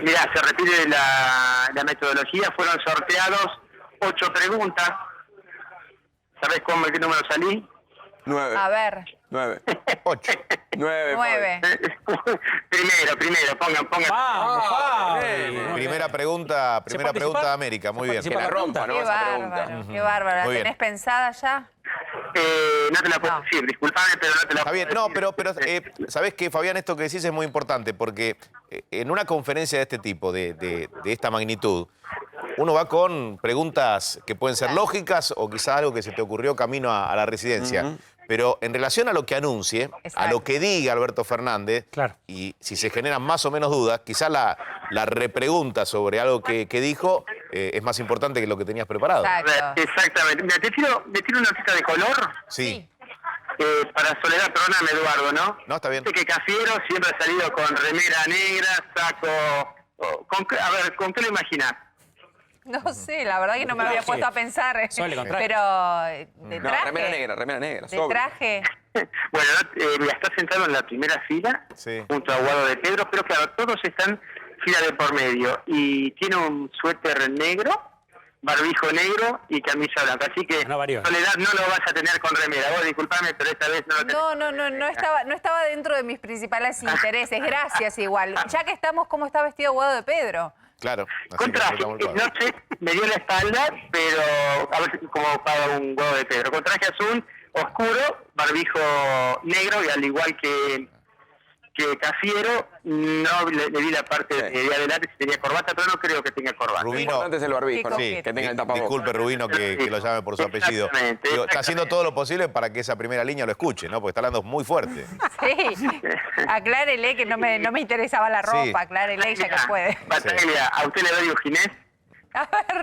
Mirá, se repite la metodología, fueron sorteados 8 preguntas. ¿Sabés qué número salí? 9. A ver. 9. 8. 9. Primero, pongan. Primera pregunta de América, muy bien. Que la rompa, ¿no? Qué bárbaro, qué bárbaro. ¿La tenés pensada ya? No te la puedo decir, disculpame, pero no te la puedo decir. Está bien, pero ¿sabés qué, Fabián? Esto que decís es muy importante, porque en una conferencia de este tipo, de esta magnitud, uno va con preguntas que pueden ser lógicas o quizás algo que se te ocurrió camino a la residencia. Pero en relación a lo que anuncie, a lo que diga Alberto Fernández, y si se generan más o menos dudas, quizás la repregunta sobre algo que dijo es más importante que lo que tenías preparado. Exactamente. Mira, te tiro una notita de color. Sí. Para Soledad, perdóname, Eduardo, ¿no? No, está bien. Sé que Cafiero siempre ha salido con remera negra, saco... ¿con qué lo imaginás? No sé, la verdad que no me había puesto a pensar. Suele contrario. Pero, ¿de No, traje? remera negra. ¿De sobre. traje? Bueno, mira, está sentado en la primera fila, Sí. junto a Guado de Pedro, pero claro, todos están fila de por medio. Y tiene un suéter negro, barbijo negro y camisa blanca. Así que, No varió. Soledad, no lo vas a tener con remera. Vos disculpame, pero esta vez no lo tenés. No estaba dentro de mis principales intereses. Gracias igual. Ya que estamos, ¿cómo está vestido Guado de Pedro? Claro. Así Con que traje, apretamos el cuadro. no sé, me dio la espalda, pero a ver como para un Guado de Pedro. Con traje azul oscuro, barbijo negro y al igual que Cafiero, no le vi la parte de adelante si tenía corbata, pero no creo que tenga corbata. Lo Rubino. importante es el barbijo, ¿no? Sí, Que tenga el tapabocas. Disculpe, Rubino, que lo llame por su apellido. Exactamente, Digo, está haciendo exactamente. todo lo posible para que esa primera línea lo escuche, ¿no? Porque está hablando muy fuerte. Sí. Aclárele que no me interesaba la ropa. Sí. Aclárele ya que puede. Bataglia, ¿a usted le doy un ginés?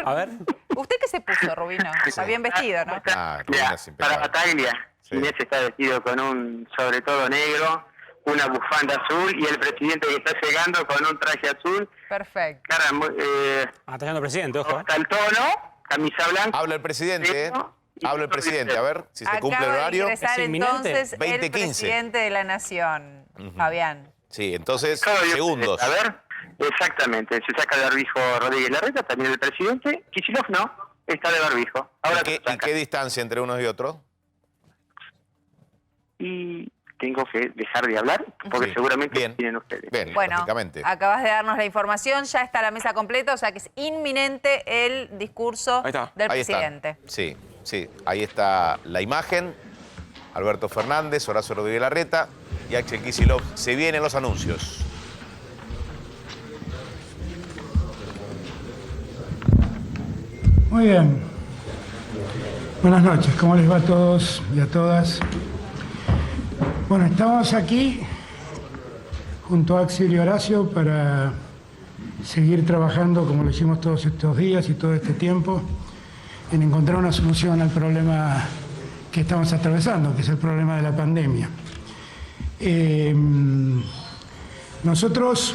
A ver. ¿Usted qué se puso, Rubino? Está bien vestido, ¿no? Ah, Rubino Mira, es para impecable. Bataglia, Sí. Ginés está vestido con un sobre todo negro, una bufanda azul y el presidente que está llegando con un traje azul. Perfecto. Cara, Está llegando el presidente, ojo. hasta el tono, camisa blanca. Habla el presidente, ¿eh? Habla el presidente. A ver si se cumple el Acaba de horario. ingresar ¿Es inminente? entonces el 20:15. presidente de la Nación, Fabián. Sí, entonces, Todo bien, segundos. A ver, exactamente, se saca de barbijo Rodríguez Larreta, también el presidente. Kicillof no, está de barbijo. Ahora ¿Y se qué saca. distancia entre unos y otros? Y tengo que dejar de hablar, porque Sí. seguramente Bien. tienen ustedes. Bien, Bueno, lógicamente. acabas de darnos la información, ya está la mesa completa, o sea que es inminente el discurso Ahí está. del Ahí está. presidente. Sí, sí. Ahí está la imagen. Alberto Fernández, Horacio Rodríguez Larreta y Axel Kicillof. Se vienen los anuncios. Muy bien. Buenas noches, ¿cómo les va a todos y a todas? Bueno, estamos aquí junto a Axel y Horacio para seguir trabajando como lo hicimos todos estos días y todo este tiempo en encontrar una solución al problema que estamos atravesando, que es el problema de la pandemia. Nosotros,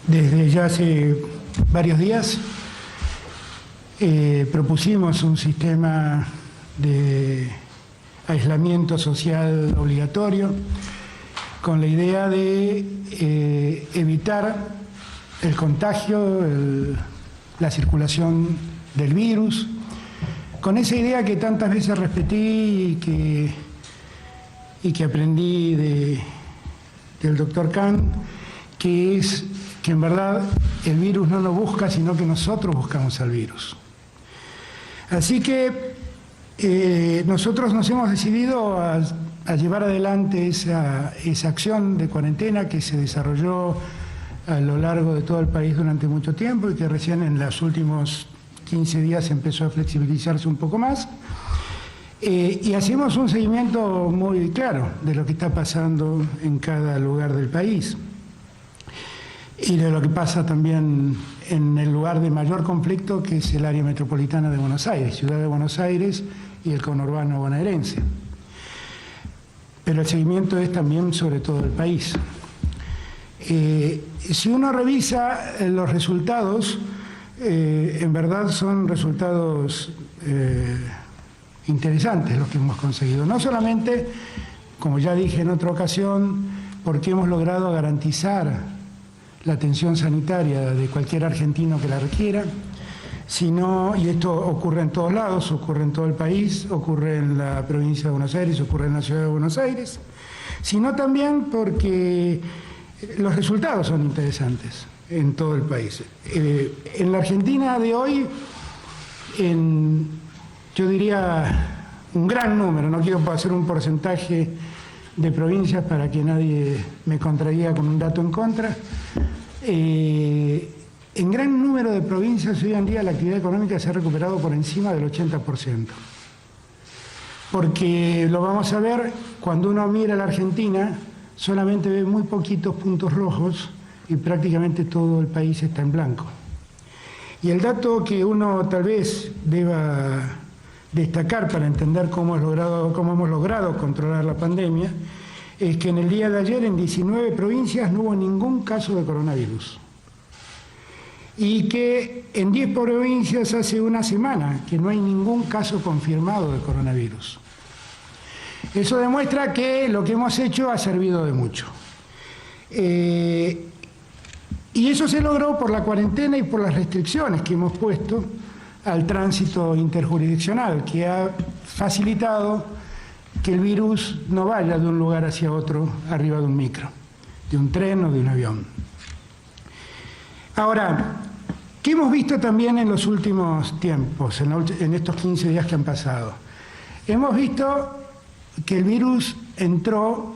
desde ya hace varios días, propusimos un sistema de aislamiento social obligatorio con la idea de evitar el contagio, la circulación del virus, con esa idea que tantas veces repetí y que aprendí del doctor Kant, que es que en verdad el virus no nos busca, sino que nosotros buscamos al virus. Así que nosotros nos hemos decidido a llevar adelante esa acción de cuarentena que se desarrolló a lo largo de todo el país durante mucho tiempo y que recién en los últimos 15 días empezó a flexibilizarse un poco más. Y hacemos un seguimiento muy claro de lo que está pasando en cada lugar del país y de lo que pasa también en el lugar de mayor conflicto, que es el área metropolitana de Buenos Aires, Ciudad de Buenos Aires y el conurbano bonaerense. Pero el seguimiento es también sobre todo el país. Si uno revisa los resultados, en verdad son resultados interesantes los que hemos conseguido. No solamente, como ya dije en otra ocasión, porque hemos logrado garantizar la atención sanitaria de cualquier argentino que la requiera, sino, y esto ocurre en todos lados, ocurre en todo el país, ocurre en la provincia de Buenos Aires, ocurre en la ciudad de Buenos Aires, sino también porque los resultados son interesantes en todo el país. En la Argentina de hoy, yo diría un gran número, no quiero hacer un porcentaje de provincias para que nadie me contradiga con un dato en contra. En gran número de provincias hoy en día la actividad económica se ha recuperado por encima del 80%. Porque lo vamos a ver, cuando uno mira a la Argentina, solamente ve muy poquitos puntos rojos y prácticamente todo el país está en blanco. Y el dato que uno tal vez deba destacar para entender cómo hemos logrado controlar la pandemia es que en el día de ayer en 19 provincias no hubo ningún caso de coronavirus. y que en 10 provincias hace una semana que no hay ningún caso confirmado de coronavirus. Eso demuestra que lo que hemos hecho ha servido de mucho. Y eso se logró por la cuarentena y por las restricciones que hemos puesto al tránsito interjurisdiccional, que ha facilitado que el virus no vaya de un lugar hacia otro arriba de un micro, de un tren o de un avión. Ahora, ¿qué hemos visto también en los últimos tiempos, en estos 15 días que han pasado? Hemos visto que el virus entró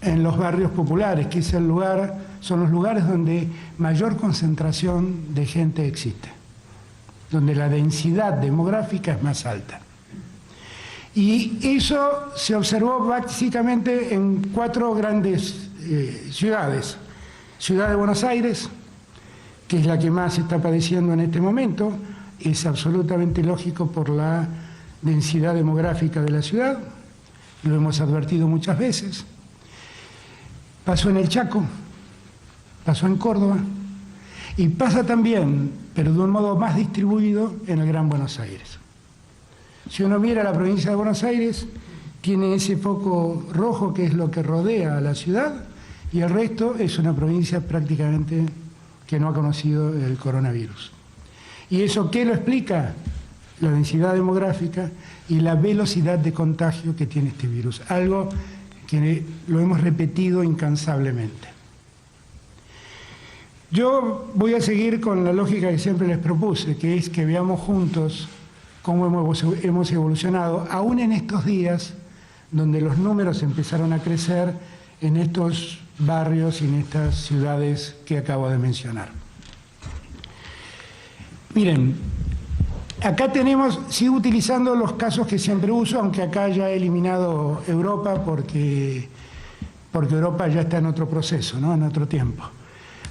en los barrios populares, que son los lugares donde mayor concentración de gente existe, donde la densidad demográfica es más alta. Y eso se observó básicamente en 4 grandes ciudades. Ciudad de Buenos Aires, que es la que más está padeciendo en este momento, es absolutamente lógico por la densidad demográfica de la ciudad, lo hemos advertido muchas veces. Pasó en el Chaco, pasó en Córdoba y pasa también, pero de un modo más distribuido, en el Gran Buenos Aires. Si uno mira la provincia de Buenos Aires, tiene ese foco rojo que es lo que rodea a la ciudad y el resto es una provincia prácticamente que no ha conocido el coronavirus. ¿Y eso qué lo explica? La densidad demográfica y la velocidad de contagio que tiene este virus, algo que lo hemos repetido incansablemente. Yo voy a seguir con la lógica que siempre les propuse, que es que veamos juntos cómo hemos evolucionado, aún en estos días donde los números empezaron a crecer en estos barrios y en estas ciudades que acabo de mencionar. Miren, acá sigo utilizando los casos que siempre uso, aunque acá ya he eliminado Europa porque Europa ya está en otro proceso, ¿no? En otro tiempo.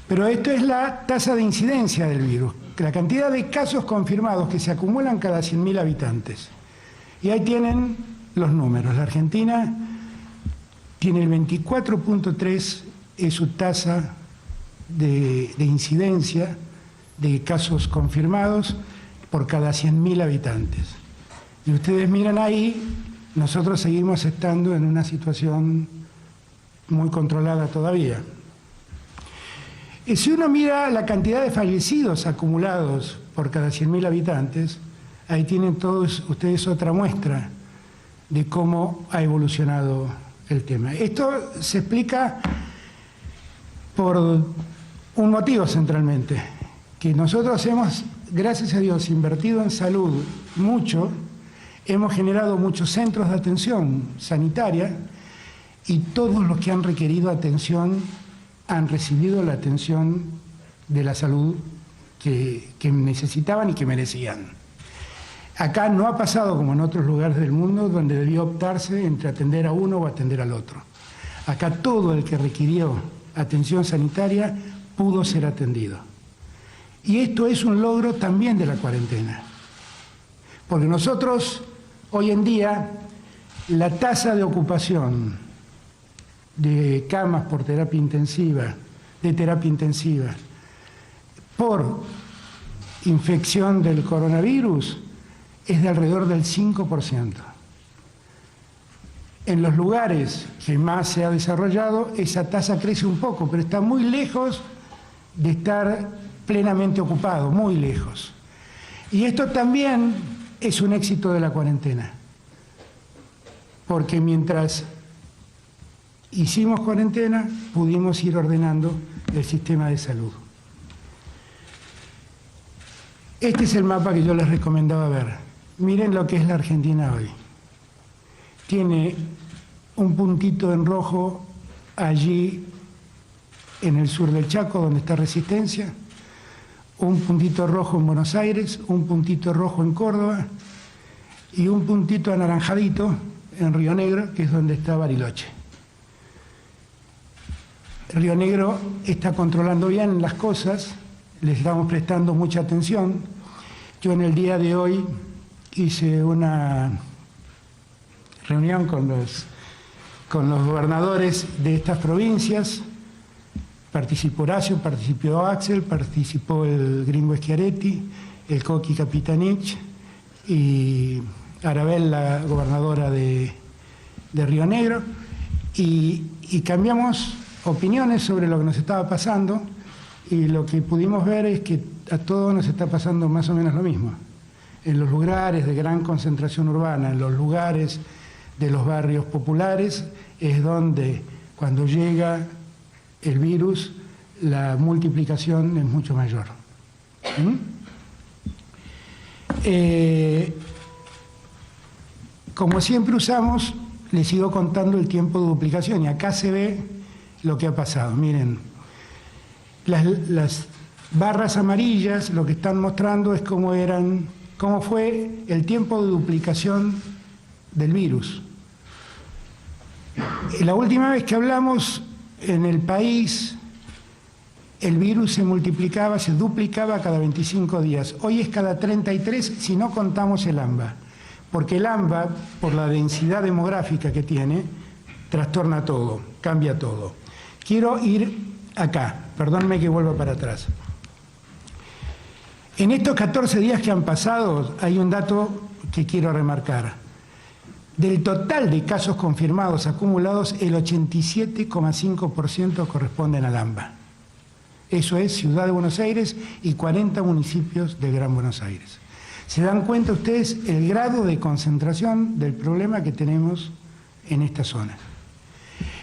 Pero esto es la tasa de incidencia del virus, la cantidad de casos confirmados que se acumulan cada 100.000 habitantes. Y ahí tienen los números. La Argentina tiene el 24.3, es su tasa de incidencia de casos confirmados por cada 100.000 habitantes. Y ustedes miran ahí, nosotros seguimos estando en una situación muy controlada todavía. Y si uno mira la cantidad de fallecidos acumulados por cada 100.000 habitantes, ahí tienen todos ustedes otra muestra de cómo ha evolucionado el tema. Esto se explica por un motivo centralmente, que nosotros hemos, gracias a Dios, invertido en salud mucho, hemos generado muchos centros de atención sanitaria y todos los que han requerido atención han recibido la atención de la salud que necesitaban y que merecían. Acá no ha pasado como en otros lugares del mundo donde debió optarse entre atender a uno o atender al otro. Acá todo el que requirió atención sanitaria pudo ser atendido. Y esto es un logro también de la cuarentena. Porque nosotros, hoy en día, la tasa de ocupación de camas por terapia intensiva, por infección del coronavirus, es de alrededor del 5%. En los lugares que más se ha desarrollado, esa tasa crece un poco, pero está muy lejos de estar plenamente ocupado, muy lejos. Y esto también es un éxito de la cuarentena, porque mientras hicimos cuarentena, pudimos ir ordenando el sistema de salud. Este es el mapa que yo les recomendaba ver. Miren lo que es la Argentina hoy. Tiene un puntito en rojo allí en el sur del Chaco, donde está Resistencia, un puntito rojo en Buenos Aires, un puntito rojo en Córdoba y un puntito anaranjadito en Río Negro, que es donde está Bariloche. Río Negro está controlando bien las cosas, les estamos prestando mucha atención. Yo en el día de hoy hice una reunión con los gobernadores de estas provincias Participó Horacio, participó Axel, participó el gringo Schiaretti, el Coqui Capitanich y Arabel, la gobernadora de Río Negro, y cambiamos opiniones sobre lo que nos estaba pasando, y lo que pudimos ver es que a todos nos está pasando más o menos lo mismo. En los lugares de gran concentración urbana, en los lugares de los barrios populares, es donde cuando llega el virus la multiplicación es mucho mayor. Como siempre usamos, les sigo contando el tiempo de duplicación, y acá se ve lo que ha pasado. Miren, las barras amarillas lo que están mostrando es cómo fue el tiempo de duplicación del virus. La última vez que hablamos en el país, el virus se multiplicaba, se duplicaba cada 25 días. Hoy es cada 33 si no contamos el AMBA. Porque el AMBA, por la densidad demográfica que tiene, trastorna todo, cambia todo. Quiero ir acá, perdónenme que vuelva para atrás. En estos 14 días que han pasado, hay un dato que quiero remarcar. Del total de casos confirmados acumulados, el 87,5% corresponden al AMBA. Eso es Ciudad de Buenos Aires y 40 municipios del Gran Buenos Aires. ¿Se dan cuenta ustedes el grado de concentración del problema que tenemos en esta zona?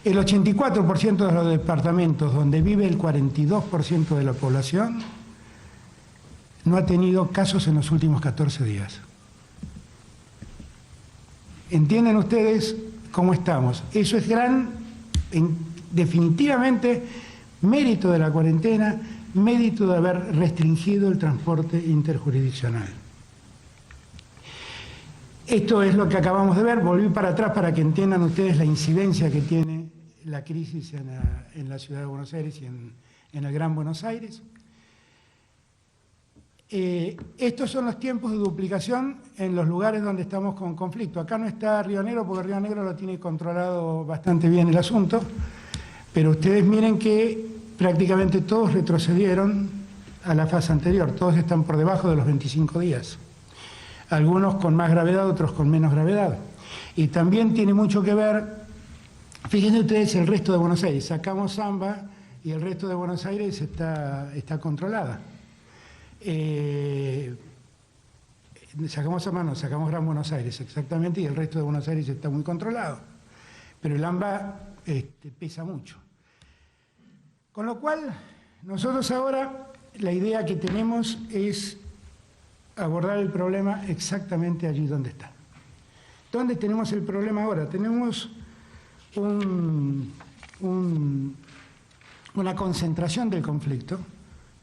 El 84% de los departamentos donde vive el 42% de la población no ha tenido casos en los últimos 14 días. ¿Entienden ustedes cómo estamos? Eso es definitivamente mérito de la cuarentena, mérito de haber restringido el transporte interjurisdiccional. Esto es lo que acabamos de ver. Volví para atrás para que entiendan ustedes la incidencia que tiene la crisis en la Ciudad de Buenos Aires y en el Gran Buenos Aires. Estos son los tiempos de duplicación en los lugares donde estamos con conflicto. Acá no está Río Negro porque Río Negro lo tiene controlado bastante bien el asunto, pero ustedes miren que prácticamente todos retrocedieron a la fase anterior, todos están por debajo de los 25 días. Algunos con más gravedad, otros con menos gravedad. Y también tiene mucho que ver, fíjense ustedes el resto de Buenos Aires, sacamos Zamba y el resto de Buenos Aires está controlada. Sacamos Zamba, no, sacamos Gran Buenos Aires exactamente, y el resto de Buenos Aires está muy controlado. Pero el AMBA pesa mucho. Con lo cual, nosotros ahora la idea que tenemos es abordar el problema exactamente allí donde está. ¿Dónde tenemos el problema ahora? Tenemos una concentración del conflicto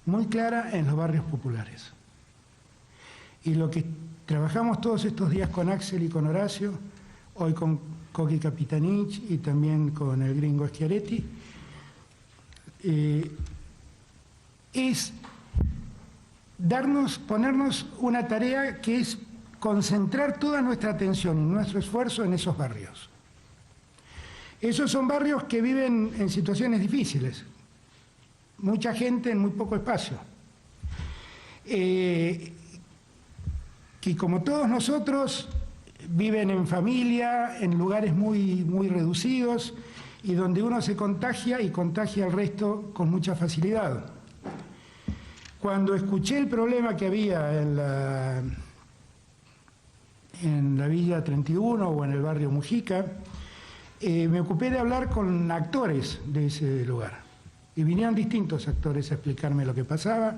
muy clara en los barrios populares. Y lo que trabajamos todos estos días con Axel y con Horacio, hoy con Coqui Capitanich y también con el gringo Schiaretti, es ponernos una tarea que es concentrar toda nuestra atención y nuestro esfuerzo en esos barrios. Esos son barrios que viven en situaciones difíciles, mucha gente en muy poco espacio, que como todos nosotros viven en familia, en lugares muy, muy reducidos y donde uno se contagia y contagia al resto con mucha facilidad. Cuando escuché el problema que había en la Villa 31 o en el barrio Mujica, me ocupé de hablar con actores de ese lugar. Y vinieron distintos actores a explicarme lo que pasaba.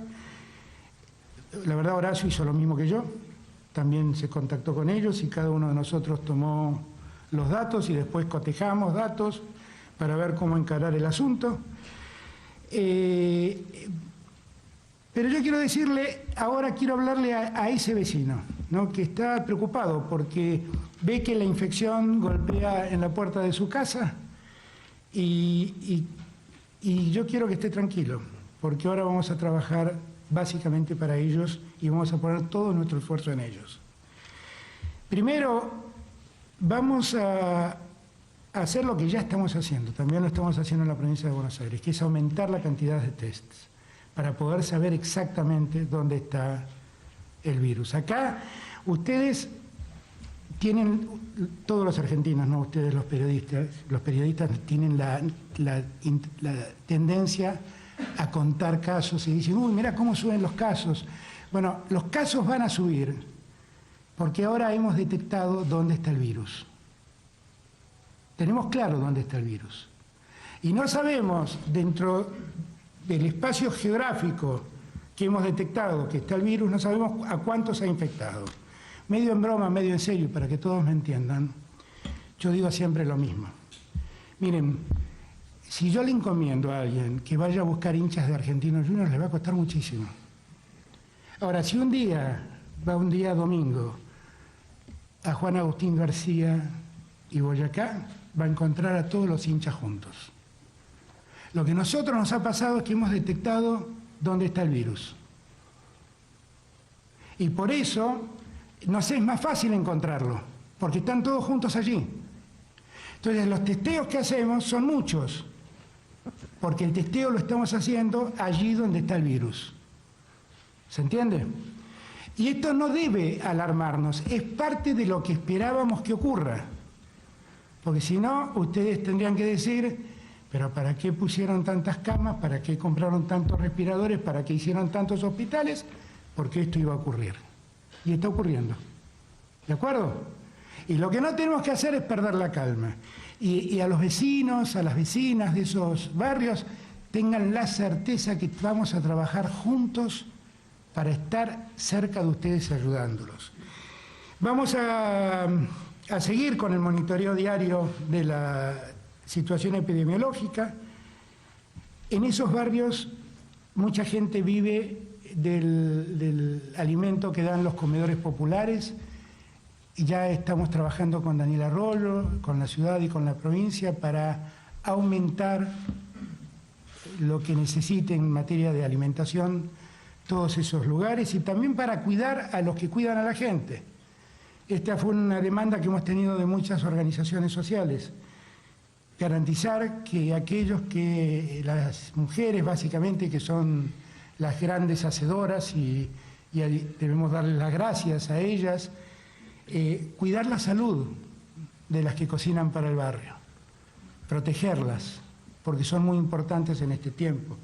La verdad, Horacio hizo lo mismo que yo. También se contactó con ellos y cada uno de nosotros tomó los datos y después cotejamos datos para ver cómo encarar el asunto. Pero yo quiero decirle, ahora quiero hablarle a ese vecino, ¿no?, que está preocupado porque ve que la infección golpea en la puerta de su casa y yo quiero que esté tranquilo, porque ahora vamos a trabajar básicamente para ellos y vamos a poner todo nuestro esfuerzo en ellos. Primero, vamos a hacer lo que ya estamos haciendo, también lo estamos haciendo en la provincia de Buenos Aires, que es aumentar la cantidad de tests para poder saber exactamente dónde está el virus. Acá ustedes tienen, todos los argentinos, no ustedes los periodistas tienen la tendencia a contar casos y dicen, uy, mira cómo suben los casos. Bueno, los casos van a subir porque ahora hemos detectado dónde está el virus. Tenemos claro dónde está el virus. Y no sabemos, dentro del espacio geográfico que hemos detectado que está el virus, no sabemos a cuántos ha infectado. Medio en broma, medio en serio, para que todos me entiendan, yo digo siempre lo mismo. Miren, si yo le encomiendo a alguien que vaya a buscar hinchas de Argentinos Juniors, le va a costar muchísimo. Ahora, si un día, va un día domingo, a Juan Agustín García y Boyacá, va a encontrar a todos los hinchas juntos. Lo que a nosotros nos ha pasado es que hemos detectado dónde está el virus. Y por eso nos es más fácil encontrarlo, porque están todos juntos allí. Entonces los testeos que hacemos son muchos, porque el testeo lo estamos haciendo allí donde está el virus. ¿Se entiende? Y esto no debe alarmarnos, es parte de lo que esperábamos que ocurra. Porque si no, ustedes tendrían que decir, pero ¿para qué pusieron tantas camas? ¿Para qué compraron tantos respiradores? ¿Para qué hicieron tantos hospitales? Porque esto iba a ocurrir. Y está ocurriendo. ¿De acuerdo? Y lo que no tenemos que hacer es perder la calma. Y a los vecinos, a las vecinas de esos barrios, tengan la certeza que vamos a trabajar juntos para estar cerca de ustedes ayudándolos. Vamos a seguir con el monitoreo diario de la situación epidemiológica. En esos barrios mucha gente vive del alimento que dan los comedores populares. Y ya estamos trabajando con Daniel Arroyo, con la ciudad y con la provincia para aumentar lo que necesiten en materia de alimentación todos esos lugares y también para cuidar a los que cuidan a la gente. Esta fue una demanda que hemos tenido de muchas organizaciones sociales. Garantizar que aquellos que, las mujeres básicamente, que son las grandes hacedoras y debemos darles las gracias a ellas, cuidar la salud de las que cocinan para el barrio, protegerlas, porque son muy importantes en este tiempo.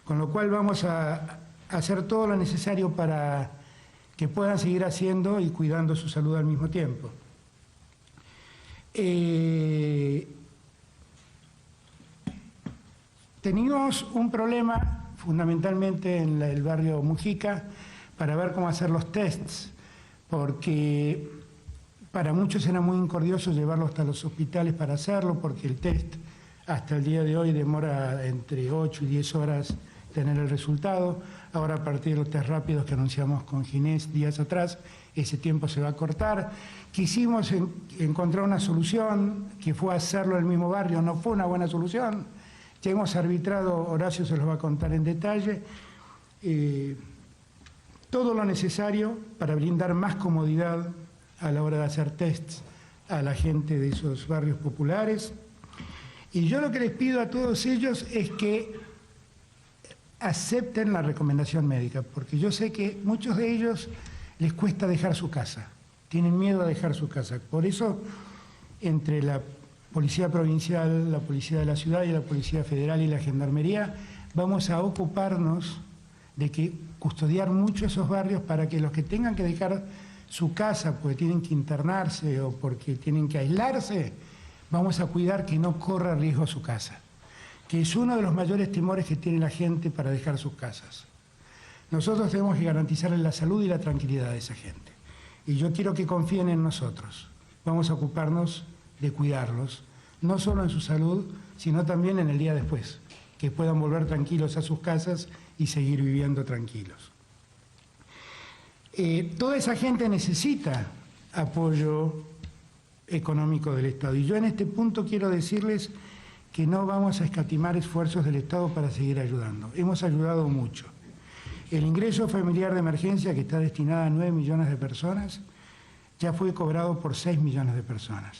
Con lo cual vamos a hacer todo lo necesario para que puedan seguir haciendo y cuidando su salud al mismo tiempo. Teníamos un problema fundamentalmente en el barrio Mujica para ver cómo hacer los tests, porque para muchos era muy incordioso llevarlo hasta los hospitales para hacerlo, porque el test hasta el día de hoy demora entre 8 y 10 horas tener el resultado. Ahora, a partir de los test rápidos que anunciamos con Ginés días atrás, ese tiempo se va a cortar. Quisimos encontrar una solución, que fue hacerlo en el mismo barrio, no fue una buena solución. Ya hemos arbitrado, Horacio se los va a contar en detalle, todo lo necesario para brindar más comodidad a la hora de hacer tests a la gente de esos barrios populares. Y yo lo que les pido a todos ellos es que acepten la recomendación médica, porque yo sé que muchos de ellos les cuesta dejar su casa, tienen miedo a dejar su casa. Por eso, entre la Policía Provincial, la Policía de la Ciudad y la Policía Federal y la Gendarmería, vamos a ocuparnos de que custodiar mucho esos barrios para que los que tengan que dejar su casa porque tienen que internarse o porque tienen que aislarse, vamos a cuidar que no corra riesgo su casa, que es uno de los mayores temores que tiene la gente para dejar sus casas. Nosotros tenemos que garantizarles la salud y la tranquilidad de esa gente. Y yo quiero que confíen en nosotros. Vamos a ocuparnos de cuidarlos, no solo en su salud, sino también en el día después, que puedan volver tranquilos a sus casas y seguir viviendo tranquilos. Toda esa gente necesita apoyo económico del Estado. Y yo en este punto quiero decirles que no vamos a escatimar esfuerzos del Estado para seguir ayudando. Hemos ayudado mucho. El ingreso familiar de emergencia, que está destinado a 9 millones de personas, ya fue cobrado por 6 millones de personas.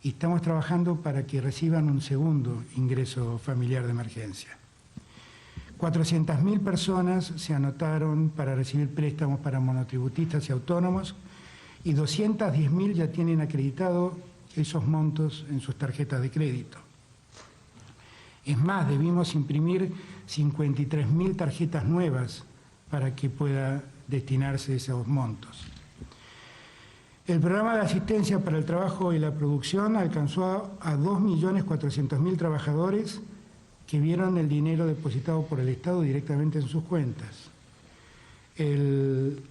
y estamos trabajando para que reciban un segundo ingreso familiar de emergencia. 400.000 personas se anotaron para recibir préstamos para monotributistas y autónomos y 210.000 ya tienen acreditado esos montos en sus tarjetas de crédito. Es más, debimos imprimir 53.000 tarjetas nuevas para que pueda destinarse esos montos. El programa de asistencia para el trabajo y la producción alcanzó a 2.400.000 trabajadores que vieron el dinero depositado por el Estado directamente en sus cuentas. El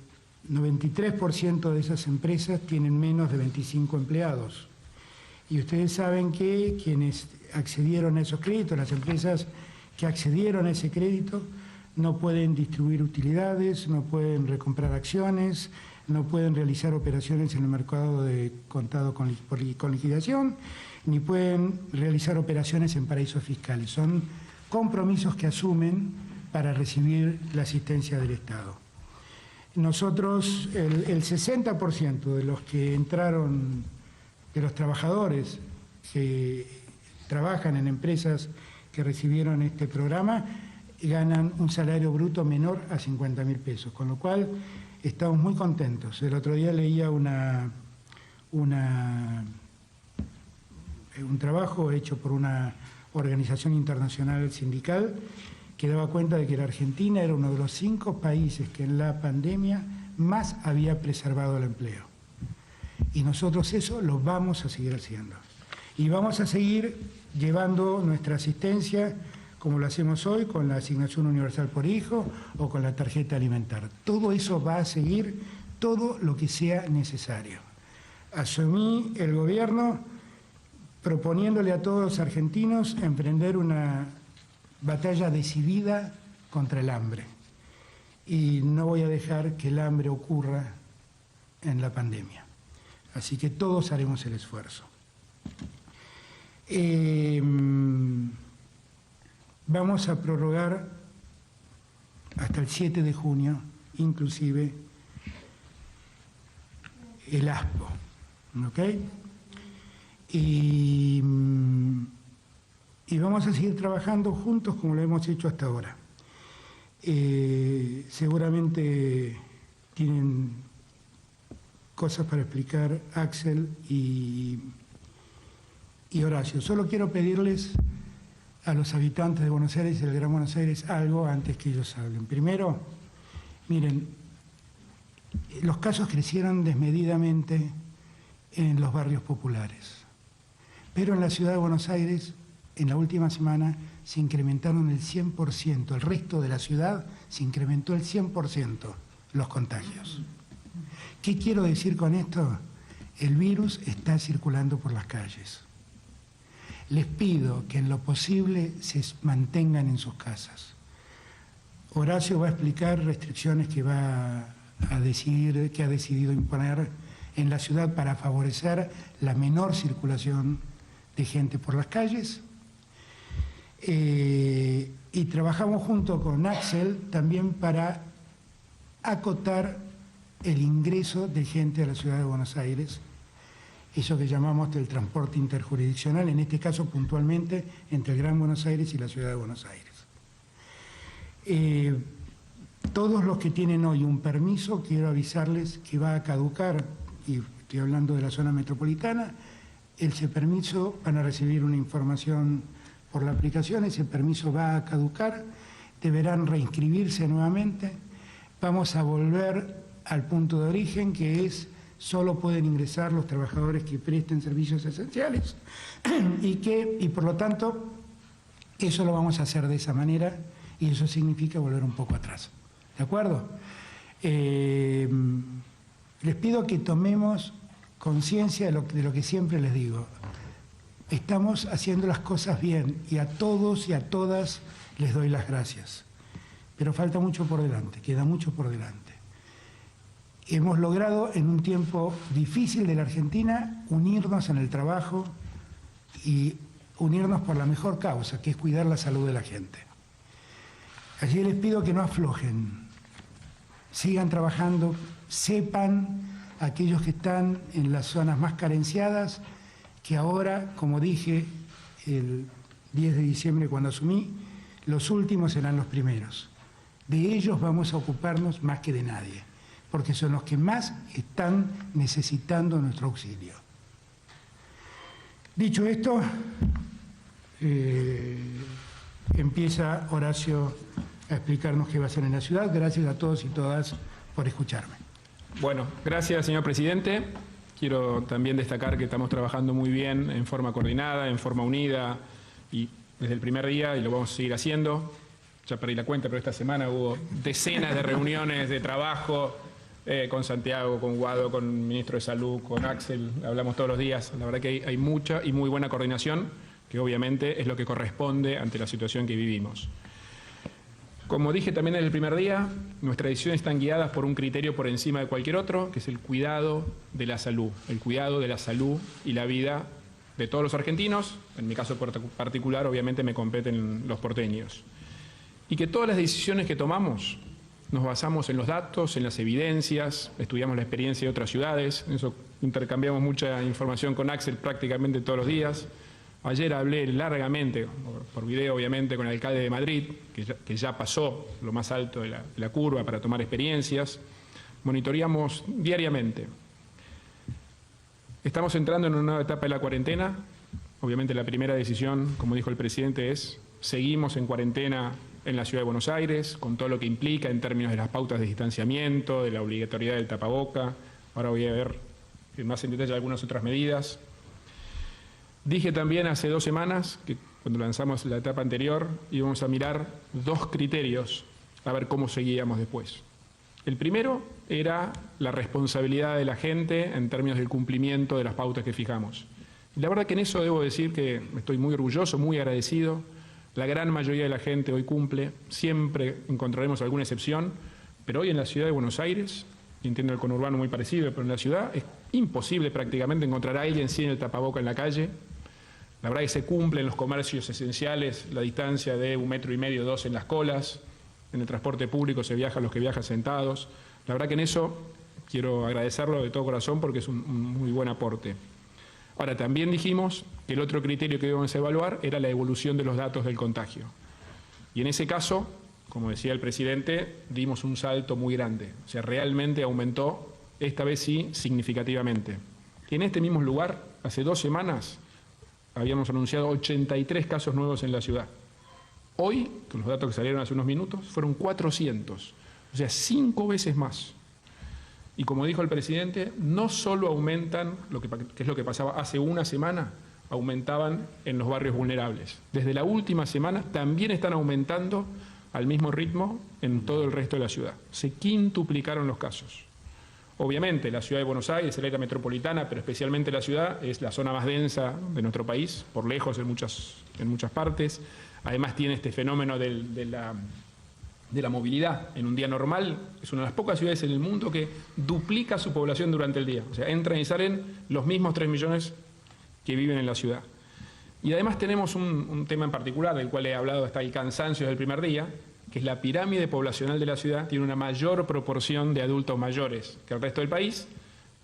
93% de esas empresas tienen menos de 25 empleados. Y ustedes saben que quienes accedieron a esos créditos, las empresas que accedieron a ese crédito, no pueden distribuir utilidades, no pueden recomprar acciones, no pueden realizar operaciones en el mercado de contado con liquidación, ni pueden realizar operaciones en paraísos fiscales. Son compromisos que asumen para recibir la asistencia del Estado. Nosotros, el 60% de los que entraron, de los trabajadores que trabajan en empresas que recibieron este programa, ganan un salario bruto menor a 50.000 pesos, con lo cual estamos muy contentos. El otro día leía un trabajo hecho por una organización internacional sindical que daba cuenta de que la Argentina era uno de los 5 países que en la pandemia más había preservado el empleo. Y nosotros eso lo vamos a seguir haciendo. Y vamos a seguir llevando nuestra asistencia como lo hacemos hoy con la asignación universal por hijo o con la tarjeta alimentar. Todo eso va a seguir, todo lo que sea necesario. Asumí el gobierno proponiéndole a todos los argentinos emprender una batalla decidida contra el hambre. Y no voy a dejar que el hambre ocurra en la pandemia. Así que todos haremos el esfuerzo. Vamos a prorrogar hasta el 7 de junio, inclusive, el ASPO, ¿ok? Y vamos a seguir trabajando juntos como lo hemos hecho hasta ahora. Seguramente tienen cosas para explicar Axel y Horacio. Solo quiero pedirles a los habitantes de Buenos Aires y del Gran Buenos Aires algo antes que ellos hablen. Primero, miren, los casos crecieron desmedidamente en los barrios populares, pero en la ciudad de Buenos Aires, en la última semana, se incrementaron el 100%, el resto de la ciudad se incrementó el 100% los contagios. ¿Qué quiero decir con esto? El virus está circulando por las calles. Les pido que en lo posible se mantengan en sus casas. Horacio va a explicar restricciones que ha decidido imponer en la ciudad para favorecer la menor circulación de gente por las calles. Y trabajamos junto con Axel también para acotar el ingreso de gente a la ciudad de Buenos Aires, eso que llamamos del transporte interjurisdiccional, en este caso puntualmente entre el Gran Buenos Aires y la ciudad de Buenos Aires. Todos los que tienen hoy un permiso, quiero avisarles que va a caducar, y estoy hablando de la zona metropolitana, ese permiso van a recibir una información por la aplicación, ese permiso va a caducar, deberán reinscribirse nuevamente, vamos a volver al punto de origen, que es solo pueden ingresar los trabajadores que presten servicios esenciales y por lo tanto eso lo vamos a hacer de esa manera y eso significa volver un poco atrás. ¿De acuerdo? Les pido que tomemos conciencia de lo que siempre les digo. Estamos haciendo las cosas bien y a todos y a todas les doy las gracias. Pero falta mucho por delante, queda mucho por delante. Hemos logrado en un tiempo difícil de la Argentina unirnos en el trabajo y unirnos por la mejor causa, que es cuidar la salud de la gente. Así les pido que no aflojen, sigan trabajando, sepan aquellos que están en las zonas más carenciadas que ahora, como dije el 10 de diciembre cuando asumí, los últimos serán los primeros. De ellos vamos a ocuparnos más que de nadie, porque son los que más están necesitando nuestro auxilio. Dicho esto, empieza Horacio a explicarnos qué va a hacer en la ciudad. Gracias a todos y todas por escucharme. Bueno, gracias, señor presidente. Quiero también destacar que estamos trabajando muy bien, en forma coordinada, en forma unida, y desde el primer día, y lo vamos a seguir haciendo. Ya perdí la cuenta, pero esta semana hubo decenas de reuniones de trabajo con Santiago, con Guado, con el ministro de Salud, con Axel. Hablamos todos los días. La verdad que hay mucha y muy buena coordinación, que obviamente es lo que corresponde ante la situación que vivimos. Como dije también en el primer día, nuestras decisiones están guiadas por un criterio por encima de cualquier otro, que es el cuidado de la salud. El cuidado de la salud y la vida de todos los argentinos. En mi caso particular, obviamente, me competen los porteños. Y que todas las decisiones que tomamos nos basamos en los datos, en las evidencias, estudiamos la experiencia de otras ciudades, en eso intercambiamos mucha información con Axel prácticamente todos los días. Ayer hablé largamente, por video obviamente, con el alcalde de Madrid, que ya pasó lo más alto de la curva para tomar experiencias. Monitoreamos diariamente. Estamos entrando en una nueva etapa de la cuarentena. Obviamente la primera decisión, como dijo el presidente, es seguimos en cuarentena en la Ciudad de Buenos Aires, con todo lo que implica en términos de las pautas de distanciamiento, de la obligatoriedad del tapaboca. Ahora voy a ver más en detalle algunas otras medidas. Dije también hace 2 semanas, que cuando lanzamos la etapa anterior, íbamos a mirar 2 criterios a ver cómo seguíamos después. El primero era la responsabilidad de la gente en términos del cumplimiento de las pautas que fijamos. Y la verdad que en eso debo decir que estoy muy orgulloso, muy agradecido. La gran mayoría de la gente hoy cumple, siempre encontraremos alguna excepción, pero hoy en la ciudad de Buenos Aires, y entiendo el conurbano muy parecido, pero en la ciudad es imposible prácticamente encontrar a alguien sin el tapaboca en la calle. La verdad que se cumple en los comercios esenciales la distancia de 1,5 metros, 2 en las colas. En el transporte público se viaja los que viajan sentados. La verdad que en eso quiero agradecerlo de todo corazón porque es un muy buen aporte. Ahora, también dijimos que el otro criterio que íbamos a evaluar era la evolución de los datos del contagio. Y en ese caso, como decía el presidente, dimos un salto muy grande. O sea, realmente aumentó, esta vez sí, significativamente. Y en este mismo lugar, hace 2 semanas, habíamos anunciado 83 casos nuevos en la ciudad. Hoy, con los datos que salieron hace unos minutos, fueron 400. O sea, 5 veces más. Y como dijo el presidente, no solo aumentan, que es lo que pasaba hace una semana, aumentaban en los barrios vulnerables. Desde la última semana también están aumentando al mismo ritmo en todo el resto de la ciudad. Se quintuplicaron los casos. Obviamente, la ciudad de Buenos Aires, el área metropolitana, pero especialmente la ciudad, es la zona más densa de nuestro país, por lejos en muchas partes. Además tiene este fenómeno de la movilidad. En un día normal es una de las pocas ciudades en el mundo que duplica su población durante el día. O sea, entran y salen los mismos 3 millones que viven en la ciudad. Y además tenemos un tema en particular, del cual he hablado hasta el cansancio del primer día, que es la pirámide poblacional de la ciudad tiene una mayor proporción de adultos mayores que el resto del país,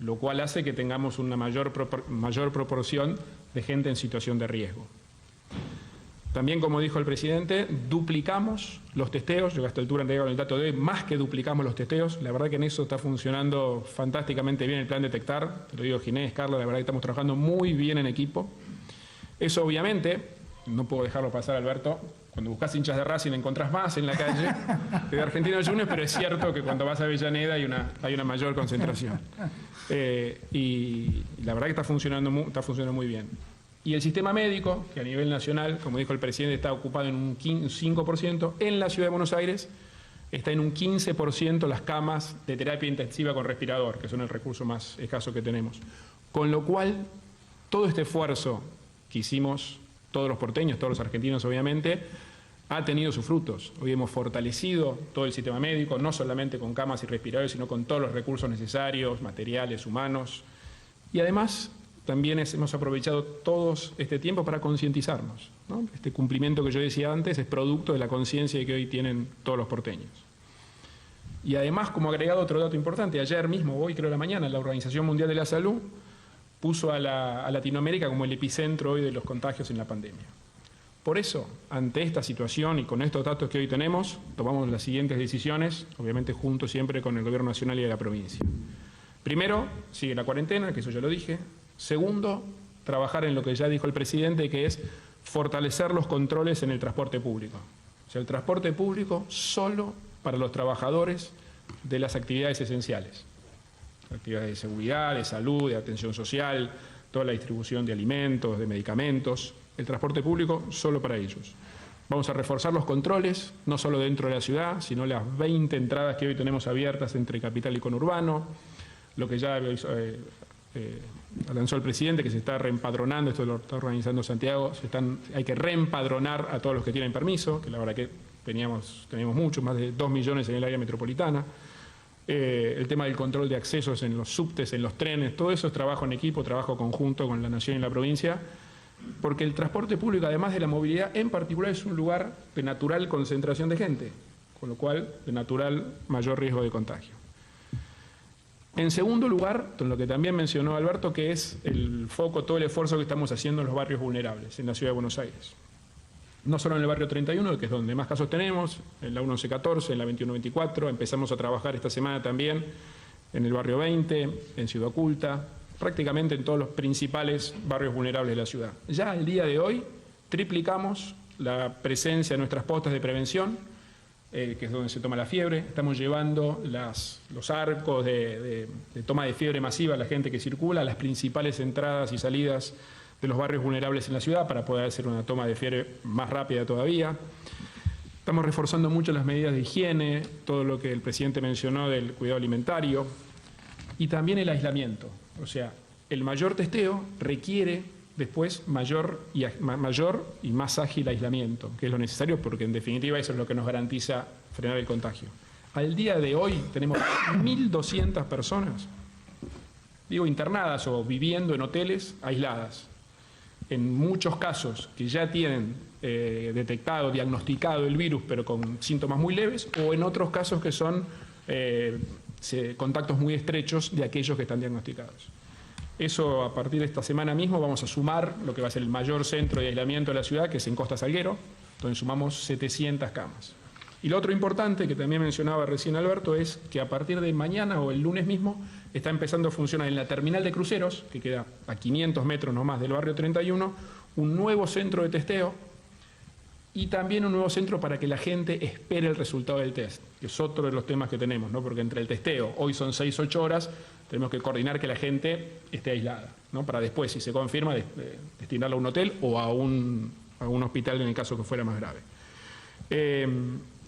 lo cual hace que tengamos una mayor proporción de gente en situación de riesgo. También, como dijo el presidente, duplicamos los testeos. Yo a esta altura entregado el dato de hoy, más que duplicamos los testeos. La verdad que en eso está funcionando fantásticamente bien el plan Detectar. Te lo digo Ginés, Carla, la verdad que estamos trabajando muy bien en equipo. Eso obviamente, no puedo dejarlo pasar, Alberto, cuando buscas hinchas de Racing encontrás más en la calle que de Argentinos Juniors, pero es cierto que cuando vas a Avellaneda hay una mayor concentración. Y la verdad que está funcionando muy bien. Y el sistema médico, que a nivel nacional, como dijo el presidente, está ocupado en un 5%, en la Ciudad de Buenos Aires está en un 15% las camas de terapia intensiva con respirador, que son el recurso más escaso que tenemos. Con lo cual, todo este esfuerzo que hicimos, todos los porteños, todos los argentinos obviamente, ha tenido sus frutos. Hoy hemos fortalecido todo el sistema médico, no solamente con camas y respiradores, sino con todos los recursos necesarios, materiales, humanos. Y además, también hemos aprovechado todos este tiempo para concientizarnos, ¿no? Este cumplimiento que yo decía antes es producto de la conciencia que hoy tienen todos los porteños. Y además, como agregado otro dato importante, ayer mismo, hoy creo la mañana, la Organización Mundial de la Salud puso a Latinoamérica como el epicentro hoy de los contagios en la pandemia. Por eso, ante esta situación y con estos datos que hoy tenemos, tomamos las siguientes decisiones, obviamente juntos siempre con el Gobierno Nacional y de la provincia. Primero, sigue la cuarentena, que eso ya lo dije. Segundo, trabajar en lo que ya dijo el presidente, que es fortalecer los controles en el transporte público. O sea, el transporte público solo para los trabajadores de las actividades esenciales. Actividades de seguridad, de salud, de atención social, toda la distribución de alimentos, de medicamentos. El transporte público solo para ellos. Vamos a reforzar los controles, no solo dentro de la ciudad, sino las 20 entradas que hoy tenemos abiertas entre capital y conurbano. Lo que ya lanzó el presidente, que se está reempadronando, esto lo está organizando Santiago, hay que reempadronar a todos los que tienen permiso, que la verdad que teníamos mucho, más de 2 millones en el área metropolitana. El tema del control de accesos en los subtes, en los trenes, todo eso es trabajo en equipo, trabajo conjunto con la Nación y la provincia, porque el transporte público, además de la movilidad, en particular es un lugar de natural concentración de gente, con lo cual de natural mayor riesgo de contagio. En segundo lugar, lo que también mencionó Alberto, que es el foco, todo el esfuerzo que estamos haciendo en los barrios vulnerables en la Ciudad de Buenos Aires. No solo en el barrio 31, que es donde más casos tenemos, en la 1114, en la 2124, empezamos a trabajar esta semana también en el barrio 20, en Ciudad Oculta, prácticamente en todos los principales barrios vulnerables de la ciudad. Ya al día de hoy triplicamos la presencia de nuestras postas de prevención, que es donde se toma la fiebre. Estamos llevando los arcos de toma de fiebre masiva a la gente que circula, a las principales entradas y salidas de los barrios vulnerables en la ciudad para poder hacer una toma de fiebre más rápida todavía. Estamos reforzando mucho las medidas de higiene, todo lo que el presidente mencionó del cuidado alimentario y también el aislamiento. O sea, el mayor testeo requiere después mayor y más ágil aislamiento, que es lo necesario porque en definitiva eso es lo que nos garantiza frenar el contagio. Al día de hoy tenemos 1.200 personas, internadas o viviendo en hoteles aisladas. En muchos casos que ya tienen detectado, diagnosticado el virus, pero con síntomas muy leves, o en otros casos que son contactos muy estrechos de aquellos que están diagnosticados. Eso, a partir de esta semana mismo, vamos a sumar lo que va a ser el mayor centro de aislamiento de la ciudad, que es en Costa Salguero, donde sumamos 700 camas. Y lo otro importante, que también mencionaba recién Alberto, es que a partir de mañana o el lunes mismo está empezando a funcionar en la terminal de cruceros, que queda a 500 metros nomás del barrio 31, un nuevo centro de testeo y también un nuevo centro para que la gente espere el resultado del test, que es otro de los temas que tenemos, ¿no? Porque entre el testeo, hoy son 6-8 horas, tenemos que coordinar que la gente esté aislada, ¿no? Para después, si se confirma, destinarla a un hotel o a un hospital en el caso que fuera más grave.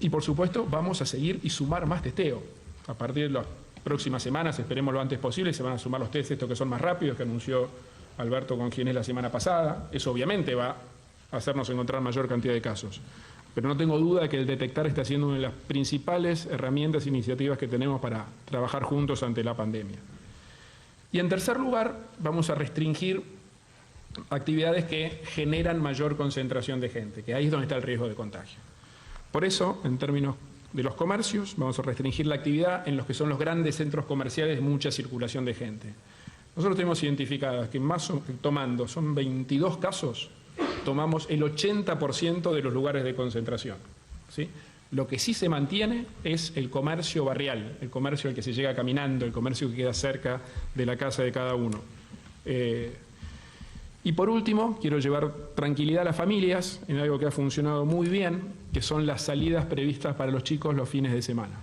Y por supuesto vamos a seguir y sumar más testeo. A partir de las próximas semanas, esperemos lo antes posible, se van a sumar los test estos que son más rápidos, que anunció Alberto con quien es la semana pasada. Eso obviamente va a hacernos encontrar mayor cantidad de casos. Pero no tengo duda de que el detectar está siendo una de las principales herramientas e iniciativas que tenemos para trabajar juntos ante la pandemia. Y en tercer lugar, vamos a restringir actividades que generan mayor concentración de gente, que ahí es donde está el riesgo de contagio. Por eso, en términos de los comercios, vamos a restringir la actividad en los que son los grandes centros comerciales de mucha circulación de gente. Nosotros tenemos identificadas que son 22 casos, tomamos el 80% de los lugares de concentración, ¿sí? Lo que sí se mantiene es el comercio barrial, el comercio al que se llega caminando, el comercio que queda cerca de la casa de cada uno. Y por último, quiero llevar tranquilidad a las familias en algo que ha funcionado muy bien, que son las salidas previstas para los chicos los fines de semana.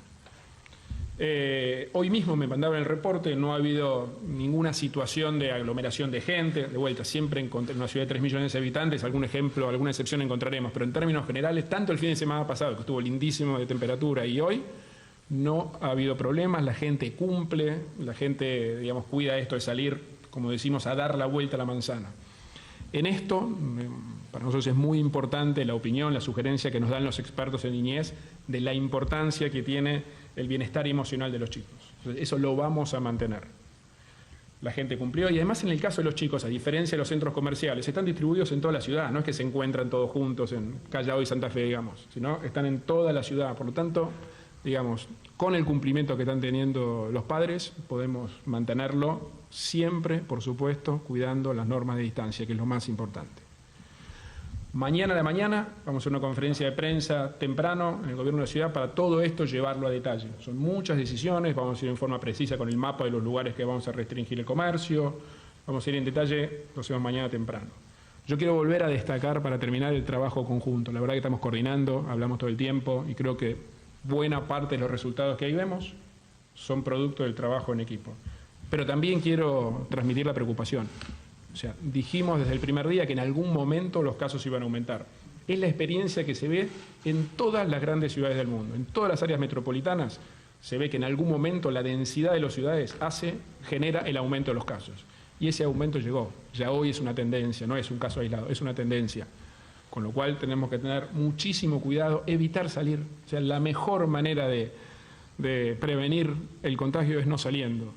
Hoy mismo me mandaban el reporte, no ha habido ninguna situación de aglomeración de gente. De vuelta, siempre en una ciudad de 3 millones de habitantes, algún ejemplo, alguna excepción encontraremos, pero en términos generales, tanto el fin de semana pasado, que estuvo lindísimo de temperatura, y hoy, no ha habido problemas, la gente cumple, la gente, cuida esto de salir, como decimos, a dar la vuelta a la manzana. En esto, para nosotros es muy importante la opinión, la sugerencia que nos dan los expertos en niñez de la importancia que tiene el bienestar emocional de los chicos. Eso lo vamos a mantener. La gente cumplió y además en el caso de los chicos, a diferencia de los centros comerciales, están distribuidos en toda la ciudad, no es que se encuentran todos juntos en Callao y Santa Fe, sino están en toda la ciudad. Por lo tanto, digamos, con el cumplimiento que están teniendo los padres, podemos mantenerlo siempre, por supuesto, cuidando las normas de distancia, que es lo más importante. Mañana a la mañana vamos a hacer una conferencia de prensa temprano en el Gobierno de la Ciudad para todo esto llevarlo a detalle. Son muchas decisiones, vamos a ir en forma precisa con el mapa de los lugares que vamos a restringir el comercio, vamos a ir en detalle, lo hacemos mañana temprano. Yo quiero volver a destacar para terminar el trabajo conjunto. La verdad que estamos coordinando, hablamos todo el tiempo y creo que buena parte de los resultados que ahí vemos son producto del trabajo en equipo. Pero también quiero transmitir la preocupación. O sea, dijimos desde el primer día que en algún momento los casos iban a aumentar. Es la experiencia que se ve en todas las grandes ciudades del mundo. En todas las áreas metropolitanas se ve que en algún momento la densidad de las ciudades genera el aumento de los casos. Y ese aumento llegó. Ya hoy es una tendencia, no es un caso aislado, es una tendencia. Con lo cual tenemos que tener muchísimo cuidado, evitar salir. O sea, la mejor manera de prevenir el contagio es no saliendo.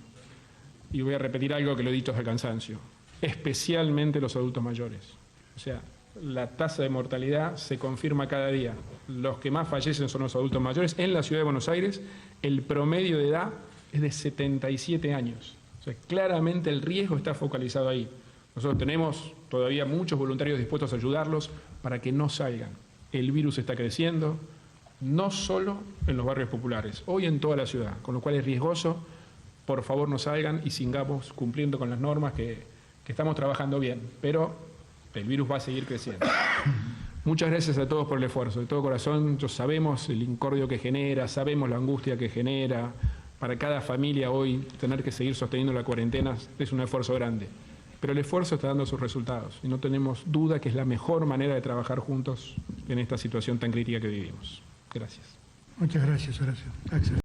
Y voy a repetir algo que lo he dicho hasta el cansancio. Especialmente los adultos mayores. O sea, la tasa de mortalidad se confirma cada día. Los que más fallecen son los adultos mayores. En la Ciudad de Buenos Aires, el promedio de edad es de 77 años. O sea, claramente el riesgo está focalizado ahí. Nosotros tenemos todavía muchos voluntarios dispuestos a ayudarlos para que no salgan. El virus está creciendo, no solo en los barrios populares, hoy en toda la ciudad, con lo cual es riesgoso. Por favor, no salgan y sigamos cumpliendo con las normas que estamos trabajando bien, pero el virus va a seguir creciendo. Muchas gracias a todos por el esfuerzo, de todo corazón. Sabemos el incordio que genera, sabemos la angustia que genera. Para cada familia hoy tener que seguir sosteniendo la cuarentena es un esfuerzo grande. Pero el esfuerzo está dando sus resultados y no tenemos duda que es la mejor manera de trabajar juntos en esta situación tan crítica que vivimos. Gracias. Muchas gracias, Horacio.